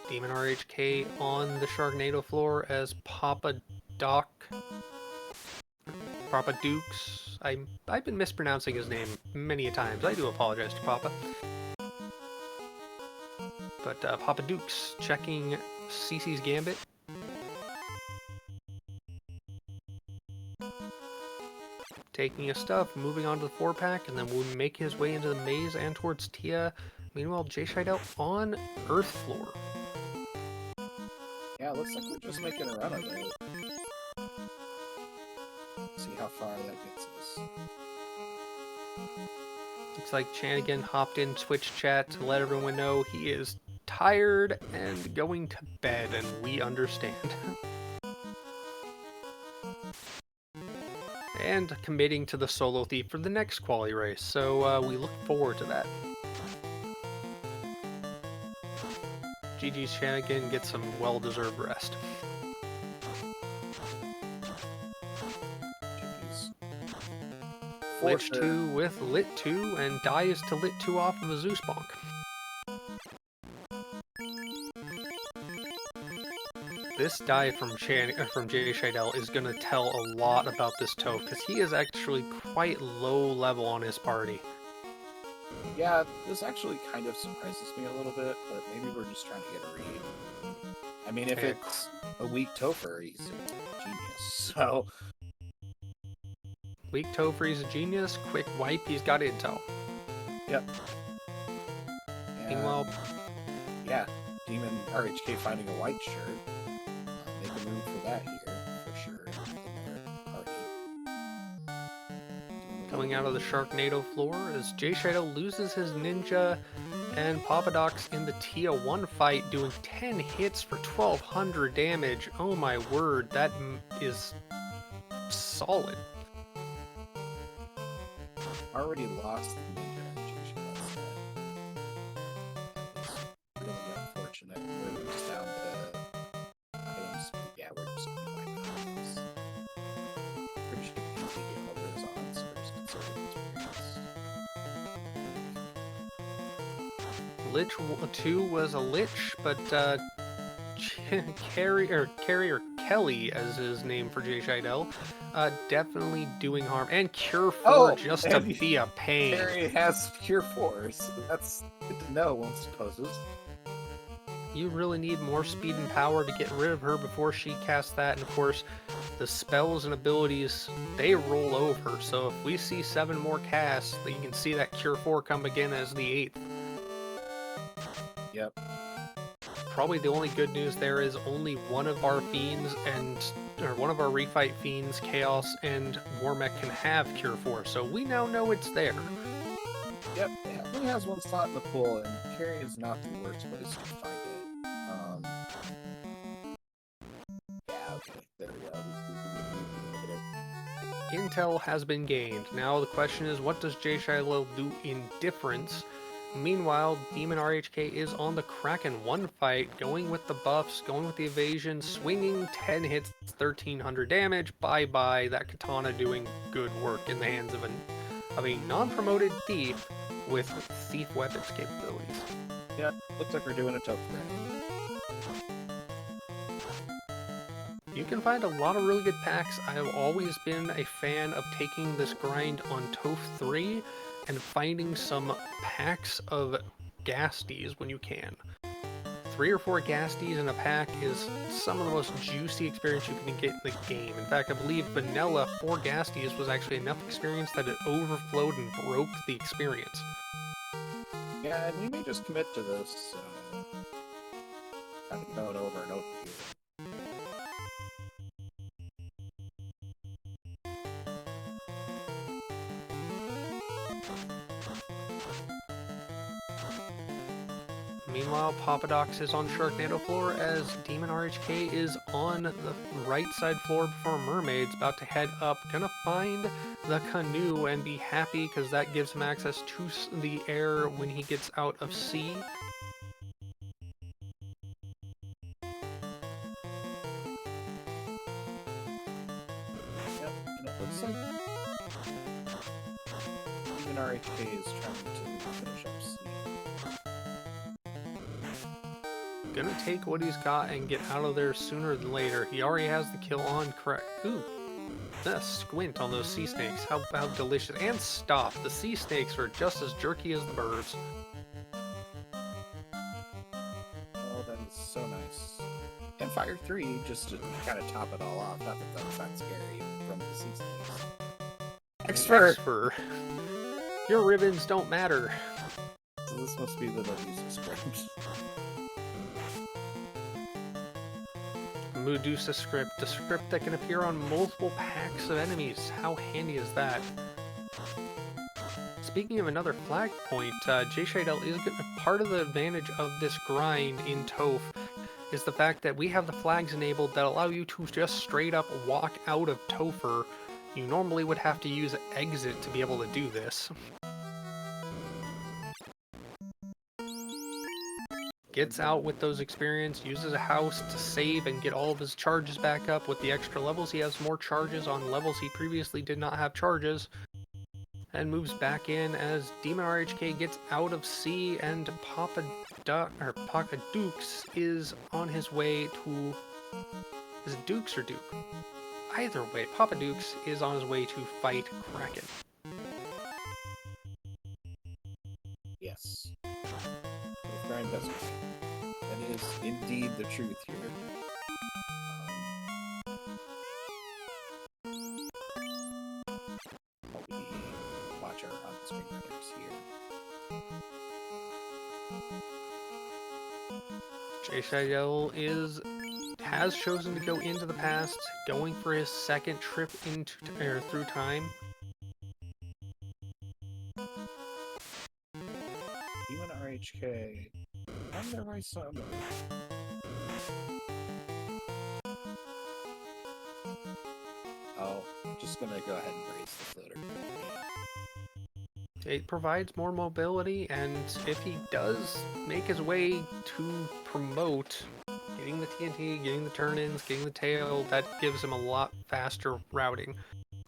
Demon RHK on the Sharknado floor as Papa Dukes. I've been mispronouncing his name many a times. I do apologize to Papa. But Papa Dukes checking CC's Gambit. Taking his stuff, moving on to the 4-pack, and then will make his way into the maze and towards Tia. Meanwhile, Jay Scheidel on Earth floor. Yeah, it looks like we're just making a run of it. See how far that gets us. Looks like Chanigan hopped in Twitch chat to let everyone know he is tired and going to bed, and we understand. And committing to the solo thief for the next quali race, so we look forward to that. GG's Chanigan gets some well-deserved rest. Lich 2 with Lit 2, and dies to Lit 2 off of a Zeus bonk. This die from Jay Scheidel is going to tell a lot about this Toph, because he is actually quite low level on his party. Yeah, this actually kind of surprises me a little bit, but maybe we're just trying to get a read. I mean, if it's a weak Topher, he's a genius, so... Weak Topher, he's a genius. Quick wipe, he's got intel. Yep. Meanwhile... Yeah, Demon RHK finding a white shirt. Make a move for that here, for sure. coming out of the Sharknado floor as Jay Shadow loses his ninja and Papadox in the Tia 1 fight doing 10 hits for 1200 damage. Oh my word, that is solid. Already lost the ninja energy. It's really unfortunate. We're just down to items. Yeah, we're just going to items. Pretty sure we can get all those on, so we're just conserving experience. Lich 2 was a Lich, but Kelly, as his name for Jay Shadow, definitely doing harm. And Cure 4 just to be a pain. Carrie has Cure 4, so that's good to know, one supposes. You really need more speed and power to get rid of her before she casts that, and of course, the spells and abilities, they roll over. So if we see 7 more casts, you can see that Cure 4 come again as the 8th. Yep. Probably the only good news there is only one of our fiends or one of our refight fiends, Chaos and Warmech, can have Cure 4, so we now know it's there. Yep, it only has one slot in the pool, and Carrie is not the worst place to find it. Yeah, okay, there we go. Intel has been gained. Now the question is, what does Jay Shiloh do in difference? Meanwhile, Demon RHK is on the Kraken 1 fight, going with the buffs, going with the evasion, swinging 10 hits, 1300 damage. Bye-bye, that katana doing good work in the hands of a non-promoted thief with thief weapons capabilities. Yeah, looks like we're doing a tough grind. You can find a lot of really good packs. I have always been a fan of taking this grind on TOF 3 and finding some packs of Gasties when you can. 3 or 4 Gasties in a pack is some of the most juicy experience you can get in the game. In fact, I believe vanilla 4 Gasties was actually enough experience that it overflowed and broke the experience. Yeah, and we may just commit to this. I think about it over and over again. Meanwhile, Papadox is on Sharknado floor as Demon RHK is on the right side floor before Mermaid's about to head up. Gonna find the canoe and be happy because that gives him access to the air when he gets out of sea. Yep, and it looks like even RHK is trying to finish up C. Gonna take what he's got and get out of there sooner than later. He already has the kill on correct. Ooh, that squint on those sea snakes. How delicious. And stop. The sea snakes are just as jerky as the birds. Oh, that is so nice. And Fire 3, just to kind of top it all off. Not that that's not scary from the sea snakes. Expert. Your ribbons don't matter. So this must be the Medusa script. Medusa script, a script that can appear on multiple packs of enemies. How handy is that? Speaking of another flag point, Jay Shadow is part of the advantage of this grind in TOF is the fact that we have the flags enabled that allow you to just straight up walk out of Topher. You normally would have to use exit to be able to do this. Gets out with those experience, uses a house to save and get all of his charges back up. With the extra levels, he has more charges on levels he previously did not have charges. And moves back in as Demon RHK gets out of C and Dukes is on his way to... Is it Dukes or Duke? Either way, Papa Dukes is on his way to fight Kraken. Yes. Grind best way. That is indeed the truth here. We watch our on-screen numbers here. Jay Shadow has chosen to go into the past, going for his second trip through time. Demon RHK. Under my summer. Oh, I'm just gonna go ahead and raise the floater. It provides more mobility, and if he does make his way to promote, getting the TNT, getting the turn-ins, getting the tail, that gives him a lot faster routing.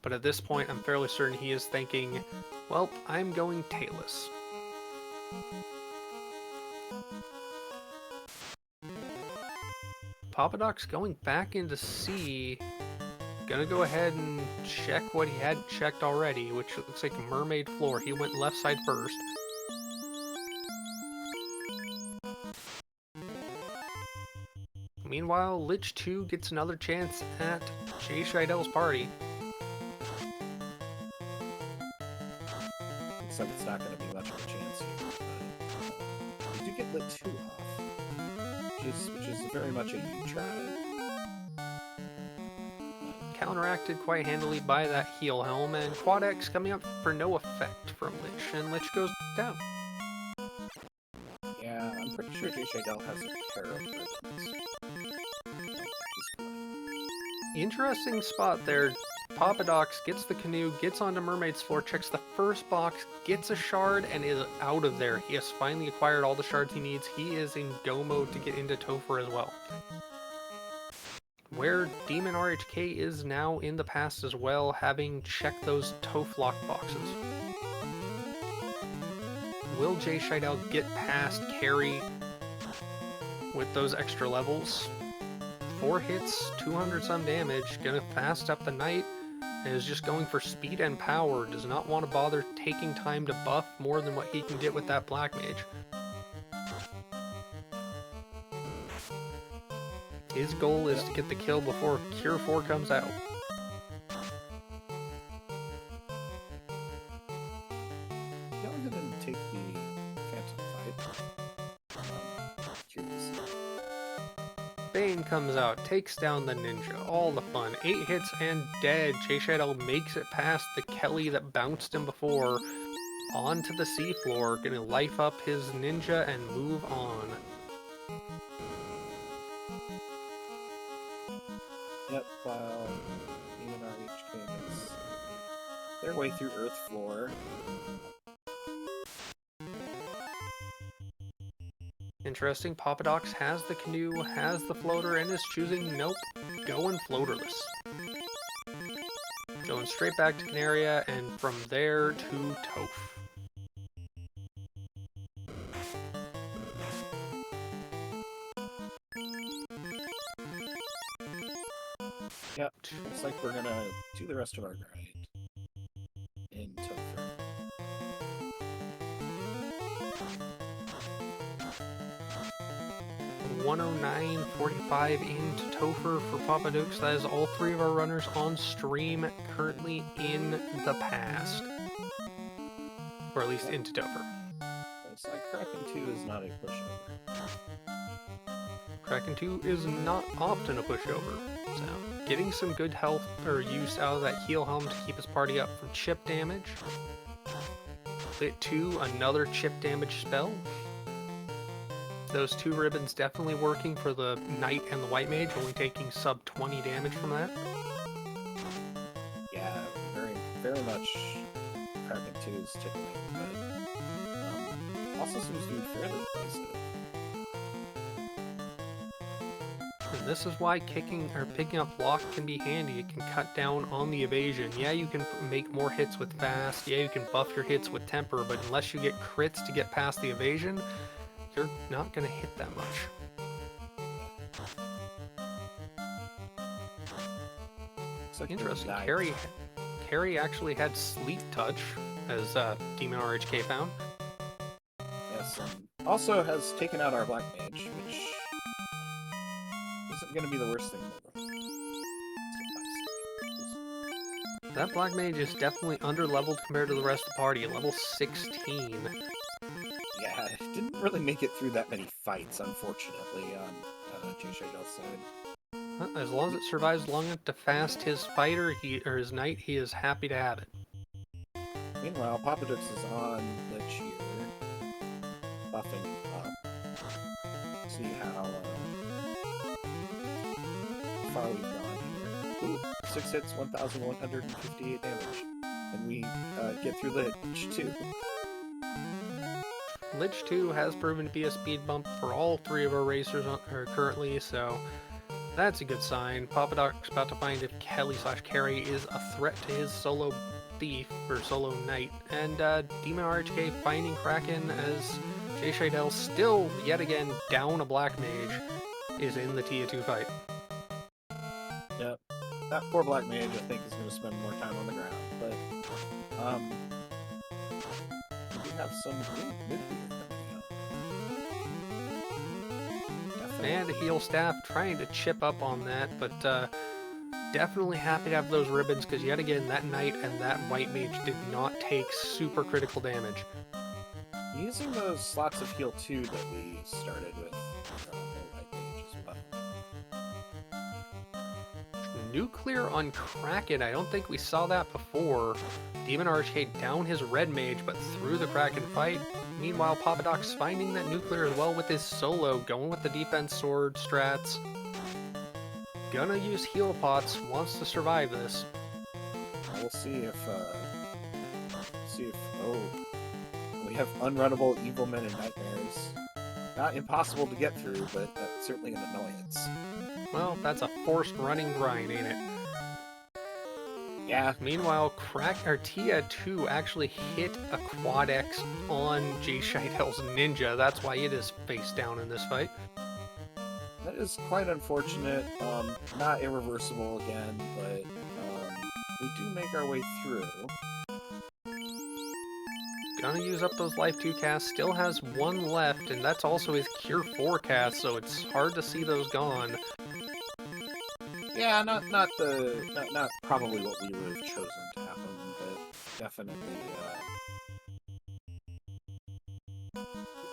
But at this point, I'm fairly certain he is thinking, well, I'm going tailless. Papadoc's going back into C. Gonna go ahead and check what he had checked already, which looks like mermaid floor. He went left side first. Meanwhile, Lich 2 gets another chance at Jay Scheidel's party. Looks like it's not going to be much of a chance here. But we do get Lit 2 off, which is very much a you try. Counteracted quite handily by that heal helm, and Quad X coming up for no effect from Lich, and Lich goes down. Yeah, I'm pretty sure Jay Scheidel has a pair of ribbons. Interesting spot there. Papadox gets the canoe, gets onto Mermaid's floor, checks the first box, gets a shard, and is out of there. He has finally acquired all the shards he needs. He is in go mode to get into Topher as well. Where Demon RHK is now in the past as well, having checked those Toph lock boxes. Will Jay Scheidel get past Carry with those extra levels? 4 hits, 200 some damage, gonna fast up the Knight, and is just going for speed and power. Does not want to bother taking time to buff more than what he can get with that Black Mage. His goal is to get the kill before Cure 4 comes out. Go ahead and take the Phantom fight. Curious. Bane comes out, takes down the Ninja, all the fun. 8 hits and dead. Jay Scheidel makes it past the Kelly that bounced him before onto the seafloor, gonna life up his Ninja and move on. Yep, while Demon RHK makes their way through Earth Floor. Interesting, Papadox has the canoe, has the floater, and is choosing, nope, going floaterless. Going straight back to Canaria, and from there to Toph. Yep, looks like we're gonna do the rest of our grind in Topher. .109.45 into Topher for Papadux. That is all 3 of our runners on stream currently in the past. Or at least into Topher. Looks like Kraken 2 is not a pushover. Kraken 2 is not often a pushover, so getting some good health or use out of that heal helm to keep his party up from chip damage. Lit 2, another chip damage spell. Those 2 ribbons definitely working for the Knight and the White Mage, only taking sub 20 damage from that. Yeah, very much Kraken 2 is tickling, but also seems to be fairly evasive. And this is why kicking or picking up block can be handy. It can cut down on the evasion. Yeah, you can make more hits with fast. Yeah, you can buff your hits with temper, but unless you get crits to get past the evasion, you're not going to hit that much. So interesting. nice. Carry actually had Sleep Touch, as Demon RHK found. Yes, and also has taken out our Black Mage, which isn't going to be the worst thing in the world. That Black Mage is definitely under-leveled compared to the rest of the party, at level 16. Yeah, it didn't really make it through that many fights, unfortunately, on Jay Scheidel's side. As long as it survives long enough to fast his fighter or his Knight, he is happy to have it. Meanwhile, Papadux is on Lich here. See how far we've gone here. Ooh, 6 hits, 1,158 damage. And we get through Lich, too. Lich 2 has proven to be a speed bump for all 3 of our racers currently, so that's a good sign. Papa Doc's about to find if Kelly/Carry is a threat to his solo thief or solo knight, and Demon RHK finding Kraken as Jay Shadell still yet again down a black mage is in the Tia 2 fight. Yep. That poor black mage, I think, is going to spend more time on the ground, but we do have some good And a heal staff trying to chip up on that, but definitely happy to have those ribbons because yet again that knight and that white mage did not take super critical damage. Using those slots of heal 2 that we started with the white mage as well. Nuclear on Kraken, I don't think we saw that before. Demon RHK down his red mage, but through the Kraken fight. Meanwhile, Papa Doc's finding that nuclear as well with his solo, going with the defense sword strats. Gonna use heal pots, wants to survive this. We'll see if we have unrunnable evil men and nightmares. Not impossible to get through, but certainly an annoyance. Well, that's a forced running grind, ain't it? Yeah. Meanwhile, Tia 2 actually hit a quad X on Jay Shidell's ninja. That's why it is face down in this fight. That is quite unfortunate. Not irreversible again, but we do make our way through. Gonna use up those Life 2 casts. Still has 1 left, and that's also his Cure 4 cast, so it's hard to see those gone. Yeah, not probably what we would have chosen to happen, but definitely.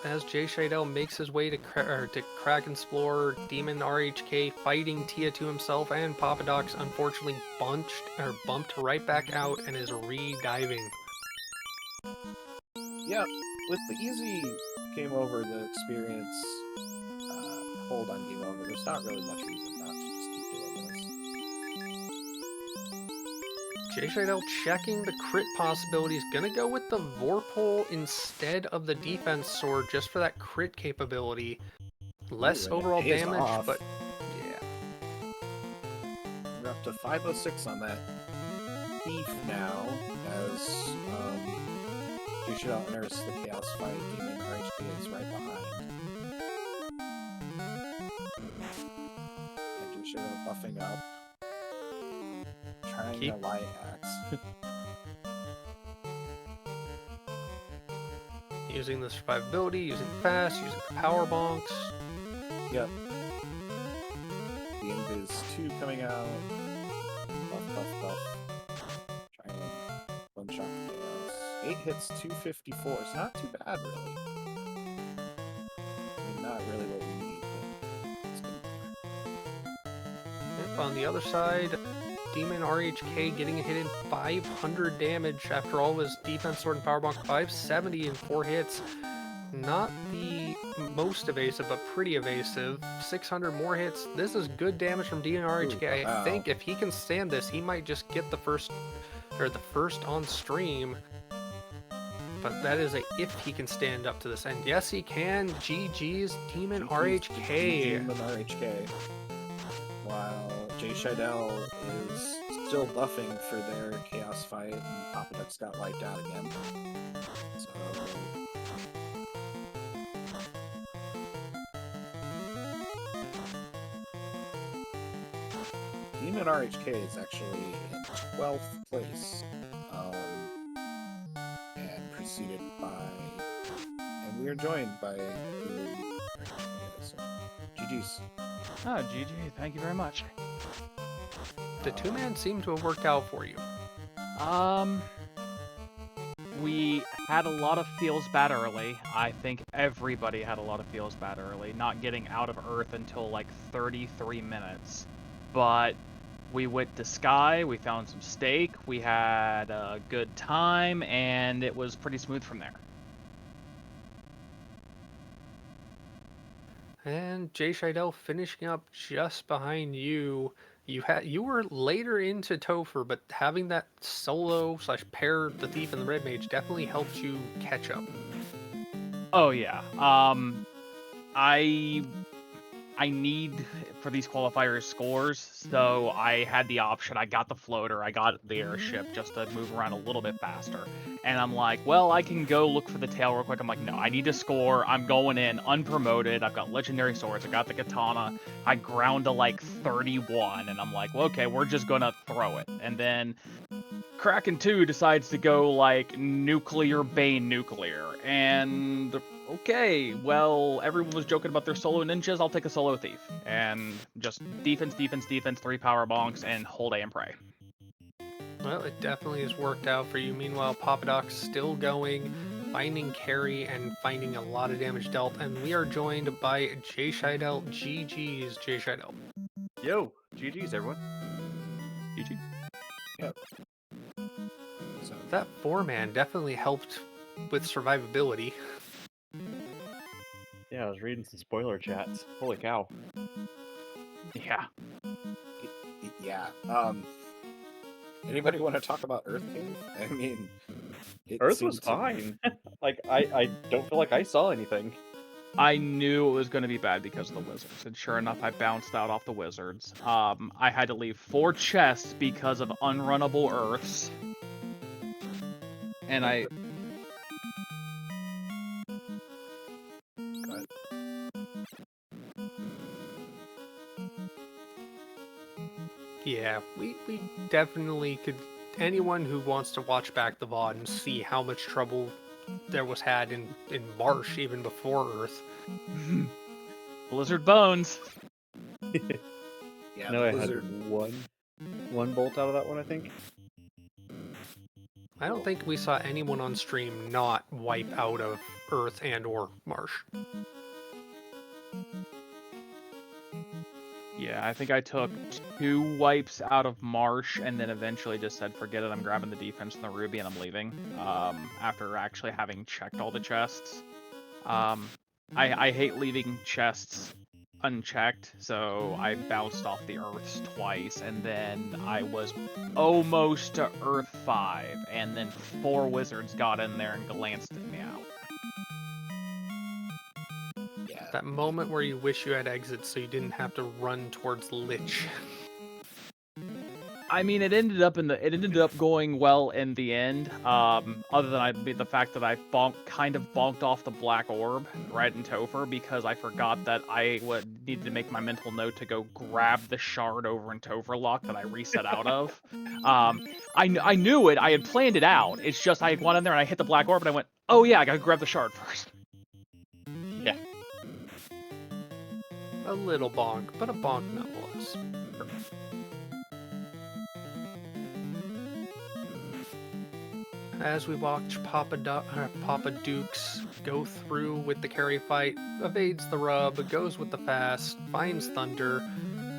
As Jay Shadell makes his way to Kraken's floor, Demon RHK fighting Tia 2 himself, and Papa Doc's unfortunately bumped right back out and is re-diving. Yeah, with the easy game over, the experience hold on game over, there's not really much reason not to just keep doing this. Jay Shadell checking the crit possibilities, gonna go with the Vorpal instead of the defense sword just for that crit capability. Less overall damage, but yeah. We're up to 506 on that thief now, as Jay Shadell enters the chaos fight. Demon RHK is right behind. And Jay Shadell buffing up. Trying to light axe. Using the survivability, using fast, using the power bonks. Yep. The Invis 2 coming out. Buff, buff, buff. Trying to one-shot the chaos. 8 hits, 254. It's not too bad, really. I mean, not really what we need, but it's good. Yep, on the other side, Demon RHK getting a hit in 500 damage after all of his defense sword and power bonk. 570 in 4 hits. Not the most evasive, but pretty evasive. 600 more hits. This is good damage from Demon RHK. I think if he can stand this, he might just get the first on stream. But that is a if he can stand up to this. And yes, he can. GG's Demon RHK. Demon RHK. While Jay Shadell is still buffing for their chaos fight, and Papa Duck's got wiped out again. So Demon RHK is actually in 12th place, and preceded by, and we are joined by so GG's. Oh, GG, thank you very much. The 2-man seemed to have worked out for you. We had a lot of feels bad early. I think everybody had a lot of feels bad early, not getting out of Earth until like 33 minutes. But we went to Sky, we found some steak, we had a good time, and it was pretty smooth from there. And Jay Scheidel finishing up just behind you. You were later into Topher, but having that solo slash pair the Thief and the Red Mage definitely helped you catch up. Oh yeah. I I need for these qualifiers scores, so I had the option. I got the floater, I got the airship just to move around a little bit faster. And I'm like, well, I can go look for the tail real quick. I'm like, no, I need to score. I'm going in unpromoted. I've got legendary swords. I got the katana. I ground to like 31, and I'm like, well, okay, we're just gonna throw it. And then Kraken 2 decides to go like nuclear Bane nuclear, and okay, well, everyone was joking about their solo ninjas, I'll take a solo thief. And just defense, defense, defense, 3 power bonks, and hold A and pray. Well, it definitely has worked out for you. Meanwhile, Papadoc's still going, finding carry and finding a lot of damage dealt. And we are joined by Jay Scheidel. GG's, Jay Scheidel. Yo, GG's everyone. GG. So, That 4-man definitely helped with survivability. Yeah, I was reading some spoiler chats. Holy cow. Yeah. yeah. Anybody want to talk about Earth Cave? I mean, it Earth seems was fine. Like, I don't feel like I saw anything. I knew it was going to be bad because of the wizards, and sure enough, I bounced out off the wizards. I had to leave 4 chests because of unrunnable earths. And I... Go ahead. Yeah, we definitely could. Anyone who wants to watch back the VOD and see how much trouble there was had in Marsh even before Earth. Blizzard Bones. Yeah, No, the I Blizzard. had one bolt out of that one, I think. I don't think we saw anyone on stream not wipe out of Earth and or Marsh. Yeah, I think I took 2 wipes out of Marsh, and then eventually just said, forget it, I'm grabbing the defense and the Ruby, and I'm leaving, after actually having checked all the chests. I hate leaving chests unchecked, so I bounced off the Earths twice, and then I was almost to Earth 5, and then 4 wizards got in there and glanced me out. Yeah. That moment where you wish you had exits so you didn't have to run towards Lich. I mean, it ended up going well in the end. Other than the fact that I kind of bonked off the black orb right in Topher because I forgot that I would need to make my mental note to go grab the shard over in Topher lock that I reset out of. I knew it. I had planned it out. It's just I had gone in there and I hit the black orb and I went, oh yeah, I gotta grab the shard first. Yeah. A little bonk, but a bonk nonetheless. As we watch Papa Dukes go through with the carry fight, evades the rub, goes with the fast, finds Thunder.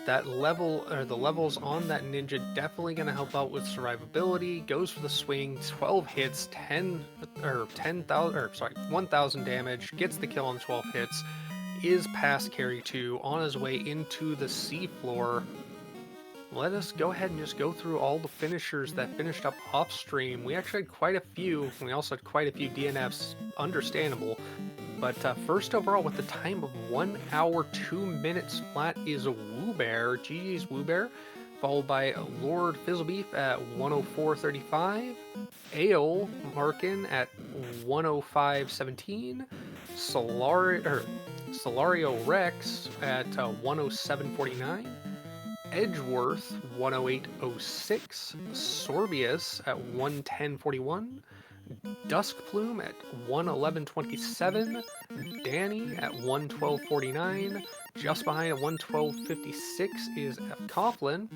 That level, or the levels on that ninja definitely going to help out with survivability. Goes for the swing, 12 hits, 1,000 damage, gets the kill on 12 hits, is past carry 2, on his way into the seafloor. Let us go ahead and just go through all the finishers that finished up off stream. We actually had quite a few. We also had quite a few DNFs, understandable. But first overall, with the time of 1 hour 2 minutes flat, is Woobear, GG's Woobear, followed by Lord Fizzlebeef at 104.35, Ale Markin at 105.17, Solario Rex at 107.49. Edgeworth 108.06, Sorbius at 110.41, Duskplume at 111.27, Danny at 112.49, just behind at 112.56 is F. Coughlin,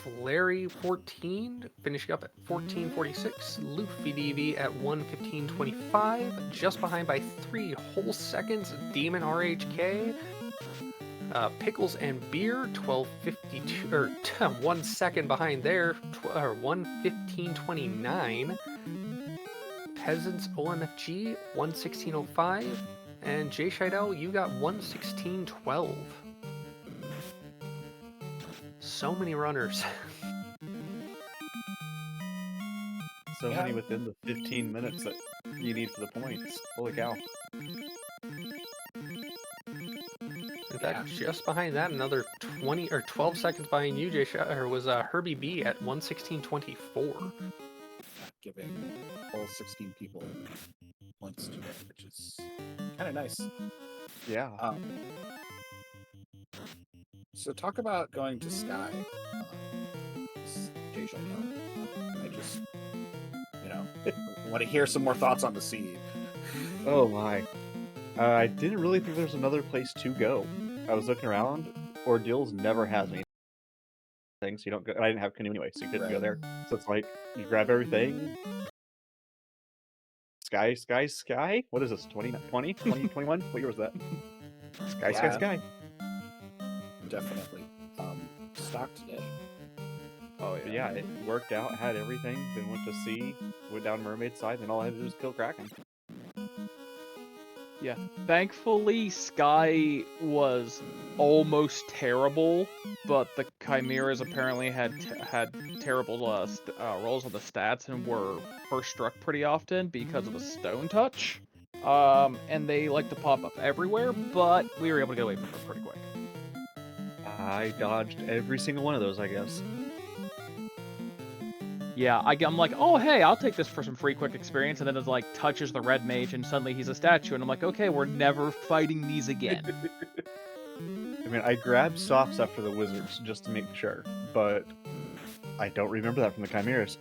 Flary 14 finishing up at 14.46, Luffy DV at 115.25, just behind by 3 whole seconds, Demon RHK. Pickles and Beer, 12.52, or 1 second behind there, 1:15.29. Peasants OMFG, 1:16.05. And Jay Scheidel, you got 116.12. So many runners. So many within the 15 minutes that you need for the points. Holy cow. In fact, just behind that, another 20 or 12 seconds behind you, Jay Scheidel, was Herbie B at 116.24. Giving all 16 people points today, which is kind of nice. Yeah. So talk about going to Sky. Jay Scheidel. I just, want to hear some more thoughts on the seed. Oh my. I didn't really think there's another place to go. I was looking around. Ordeals never has anything, so you don't go. I didn't have canoe anyway, so you couldn't go there. So it's like you grab everything. Sky. What is this? 2020? 2021? What year was that? Sky. Definitely. Stock today. Oh yeah, it worked out. Had everything. Then went to sea. Went down Mermaid side. Then all I had to do was kill Kraken. Yeah. Thankfully, Sky was almost terrible, but the Chimeras apparently had terrible rolls on the stats and were first struck pretty often because of the stone touch. And they like to pop up everywhere, but we were able to get away from them pretty quick. I dodged every single one of those, I guess. Yeah, I'm like, oh hey, I'll take this for some free quick experience, and then it like touches the red mage, and suddenly he's a statue, and I'm like, okay, we're never fighting these again. I mean, I grabbed softs after the wizards just to make sure, but I don't remember that from the Chimeras.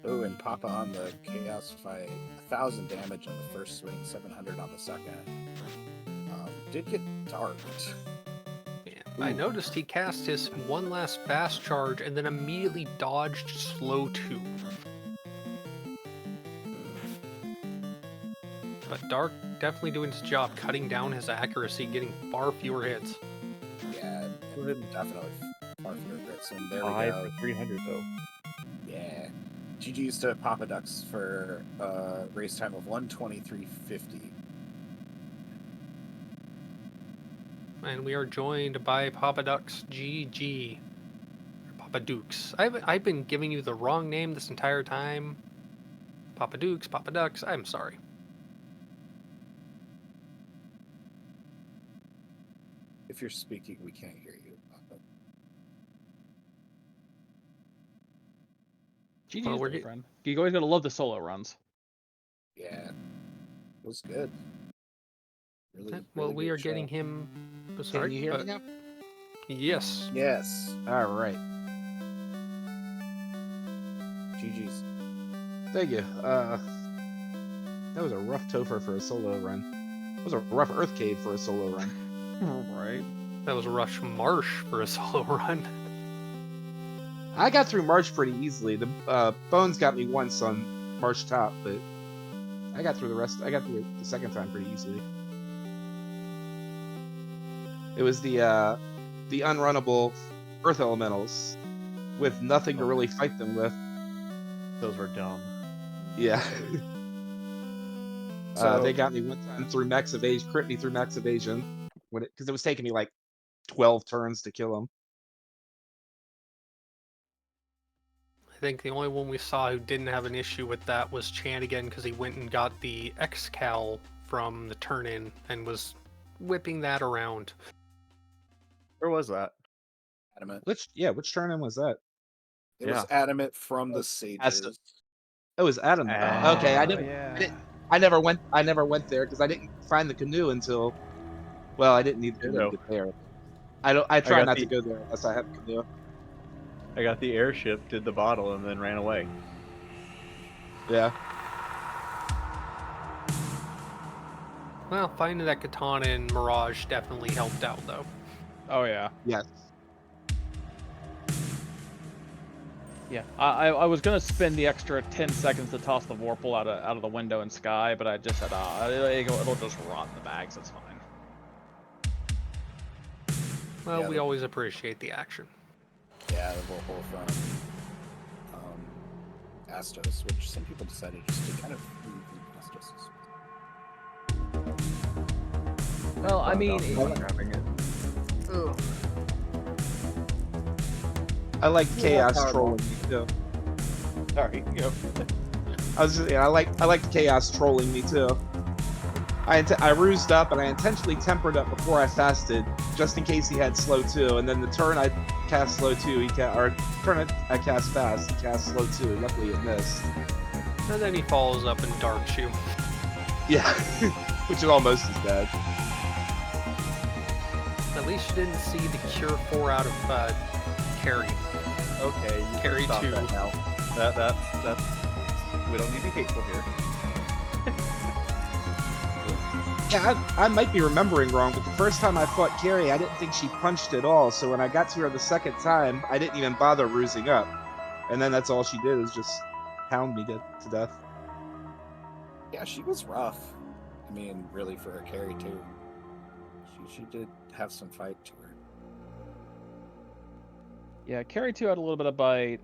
Oh, and Papa on the Chaos fight, 1,000 damage on the first swing, 700 on the second. Did get darked. I noticed he cast his one last fast charge and then immediately dodged slow 2. But Dark definitely doing his job, cutting down his accuracy, getting far fewer hits. Yeah, definitely far fewer crits. And there we 5 go. for 300 though. Yeah. GG's to Papa Ducks for race time of 1:23.50. And we are joined by Papa Ducks GG. Or Papa Dukes. I've been giving you the wrong name this entire time. Papa Dukes, Papa Ducks, I'm sorry. If you're speaking, we can't hear you, Papa. GG's, Well, my friend. You always gotta love the solo runs. Yeah. It was good. Really, Well, really we good are getting show. him. Can Sorry, you hear me now? Yes. Yes. All right. GG's. Thank you. That was a rough Topher for a solo run. It was a rough Earth Cave for a solo run. Right. That was Rush Marsh for a solo run. I got through March pretty easily. The Bones got me once on March top, but I got through the rest. I got through it the second time pretty easily. It was the unrunnable Earth Elementals with nothing to really fight them with. Those were dumb. Yeah. So- They got me one time through max evasion, crit me through max evasion, because it was taking me like 12 turns to kill them. I think the only one we saw who didn't have an issue with that was Chan again, because he went and got the X-Cal from the turn-in and was whipping that around. Where was that? Adamant. Which turn in was that? It was Adamant from the Sages. It was Adam. Okay, I never went there because I didn't find the canoe until. Well, I didn't need the canoe to get there. I try not to go there unless I have a canoe. I got the airship, did the bottle, and then ran away. Yeah. Well, finding that katana in Mirage definitely helped out, though. Oh yeah. Yes. Yeah. I was gonna spend the extra 10 seconds to toss the Vorpal out of the window in Sky, but I just said, it'll just rot in the bags. It's fine. Well, Yeah, we always appreciate the action. Yeah, the Vorpal from Astos, which some people decided just to kind of move Astos. Well, I mean, grabbing it. I like Yeah, chaos Powerball. trolling me too. Sorry, you know. I like chaos trolling me too. I rused up and I intentionally tempered up before I fasted, just in case he had slow 2. And then the turn I cast slow 2, I cast fast, he cast slow 2. Luckily it missed. And then he follows up and darts you. Yeah, which is almost as bad. At least you didn't see the cure 4 out of carry. Okay, you can Carry stop 2. that now. That's we don't need to be hateful here. Yeah, I might be remembering wrong, but the first time I fought Carrie, I didn't think she punched at all. So when I got to her the second time, I didn't even bother rusing up. And then that's all she did is just pound me to death. Yeah, she was rough. I mean, really, for a carry too. She did have some fight to her. yeah, carry 2 had a little bit of bite.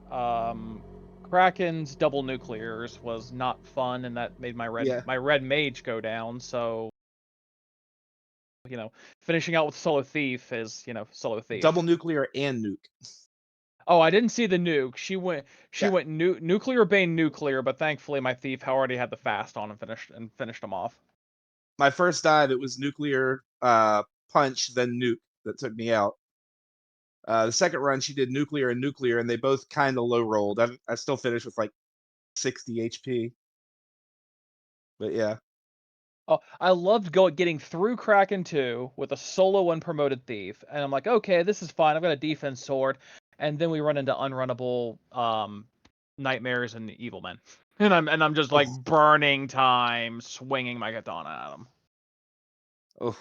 Kraken's double nuclears was not fun, and that made my red mage go down. So, finishing out with Solo Thief is, Solo Thief. Double nuclear and nuke. Oh, I didn't see the nuke. She went nuclear bane nuclear, but thankfully my thief already had the fast on and finished him off. My first dive, it was nuclear punch, then nuke that took me out. The second run, she did nuclear and nuclear, and they both kind of low rolled. I still finished with like 60 HP. But yeah. Oh, I loved getting through Kraken 2 with a solo unpromoted thief, and I'm like, okay, this is fine. I've got a defense sword, and then we run into unrunnable nightmares and evil men, and I'm just like burning time, swinging my katana at them. Oh.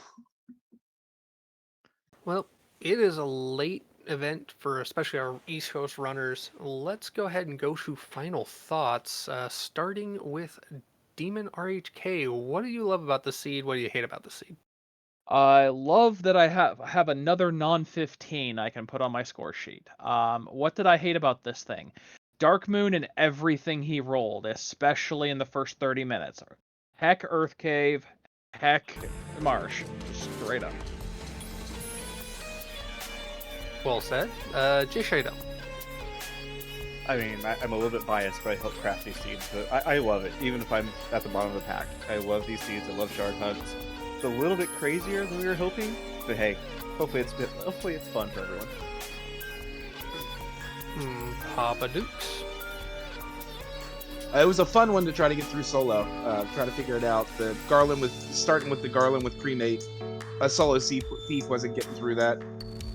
Well, it is a late event for especially our East Coast runners. Let's go ahead and go to final thoughts, starting with Demon RHK. What do you love about the seed? What do you hate about the seed? I love that I have another non-15 I can put on my score sheet. What did I hate about this thing? Dark Moon and everything he rolled, especially in the first 30 minutes. Heck Earth Cave, heck Marsh. Straight up. Well said. Jay Shado. I mean, I'm a little bit biased, but I help craft these seeds. But I love it, even if I'm at the bottom of the pack. I love these seeds. I love shard hunts. It's a little bit crazier than we were hoping, but hey, hopefully it's fun for everyone. Papa Dukes. It was a fun one to try to get through solo. Try to figure it out. Starting with the Garland with cremate. A solo thief wasn't getting through that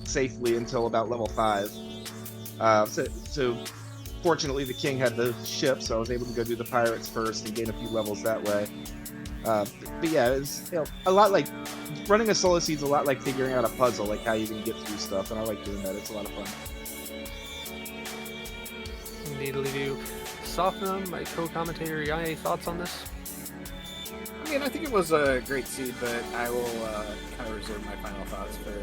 safely until about level 5. So fortunately the king had the ship, so I was able to go do the pirates first and gain a few levels that way. But yeah, it's a lot like running a solo seed's a lot like figuring out a puzzle, like how you can get through stuff, and I like doing that. It's a lot of fun. Indeedly do. Sofnum, my co-commentator, you got any thoughts on this? I mean, I think it was a great seed, but I will kind of reserve my final thoughts for.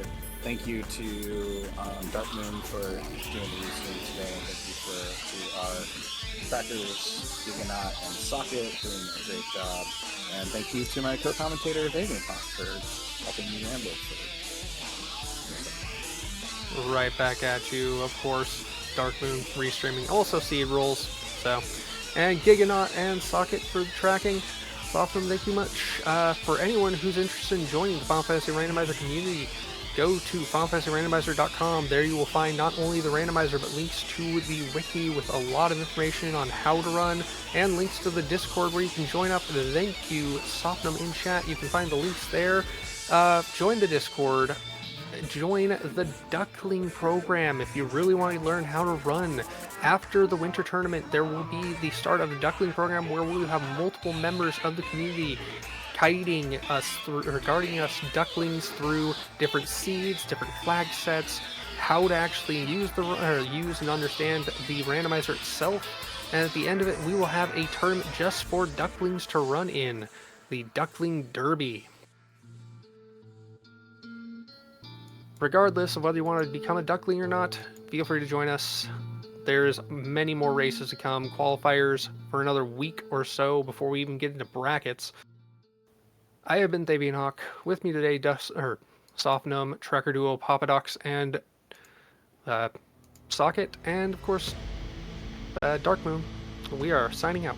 Thank you to Dark Moon for doing the restream today. Thank you to our trackers, Giganot and Socket, doing a great job. And thank you to my co-commentator, Vagrant, for helping me ramble. Right back at you, of course. Dark Moon restreaming, also seed rolls. So, and Giganot and Socket for the tracking. Soften, thank you much. For anyone who's interested in joining the Final Fantasy Randomizer community, go to FinalFantasyRandomizer.com. There you will find not only the randomizer, but links to the wiki with a lot of information on how to run, and links to the Discord where you can join up. Thank you, Sofnum in chat. You can find the links there. Join the Discord. Join the Duckling program if you really want to learn how to run. After the winter tournament, there will be the start of the Duckling program where we will have multiple members of the community guiding us through, or guarding us ducklings through different seeds, different flag sets, how to actually use and understand the randomizer itself. And at the end of it, we will have a tournament just for ducklings to run in, the Duckling Derby. Regardless of whether you want to become a duckling or not, feel free to join us. There's many more races to come, qualifiers for another week or so before we even get into brackets. I have been Thavian Hawk. With me today, Soft Gnome, Tracker Duo, Papadox, and Socket, and of course, Dark Moon. We are signing out.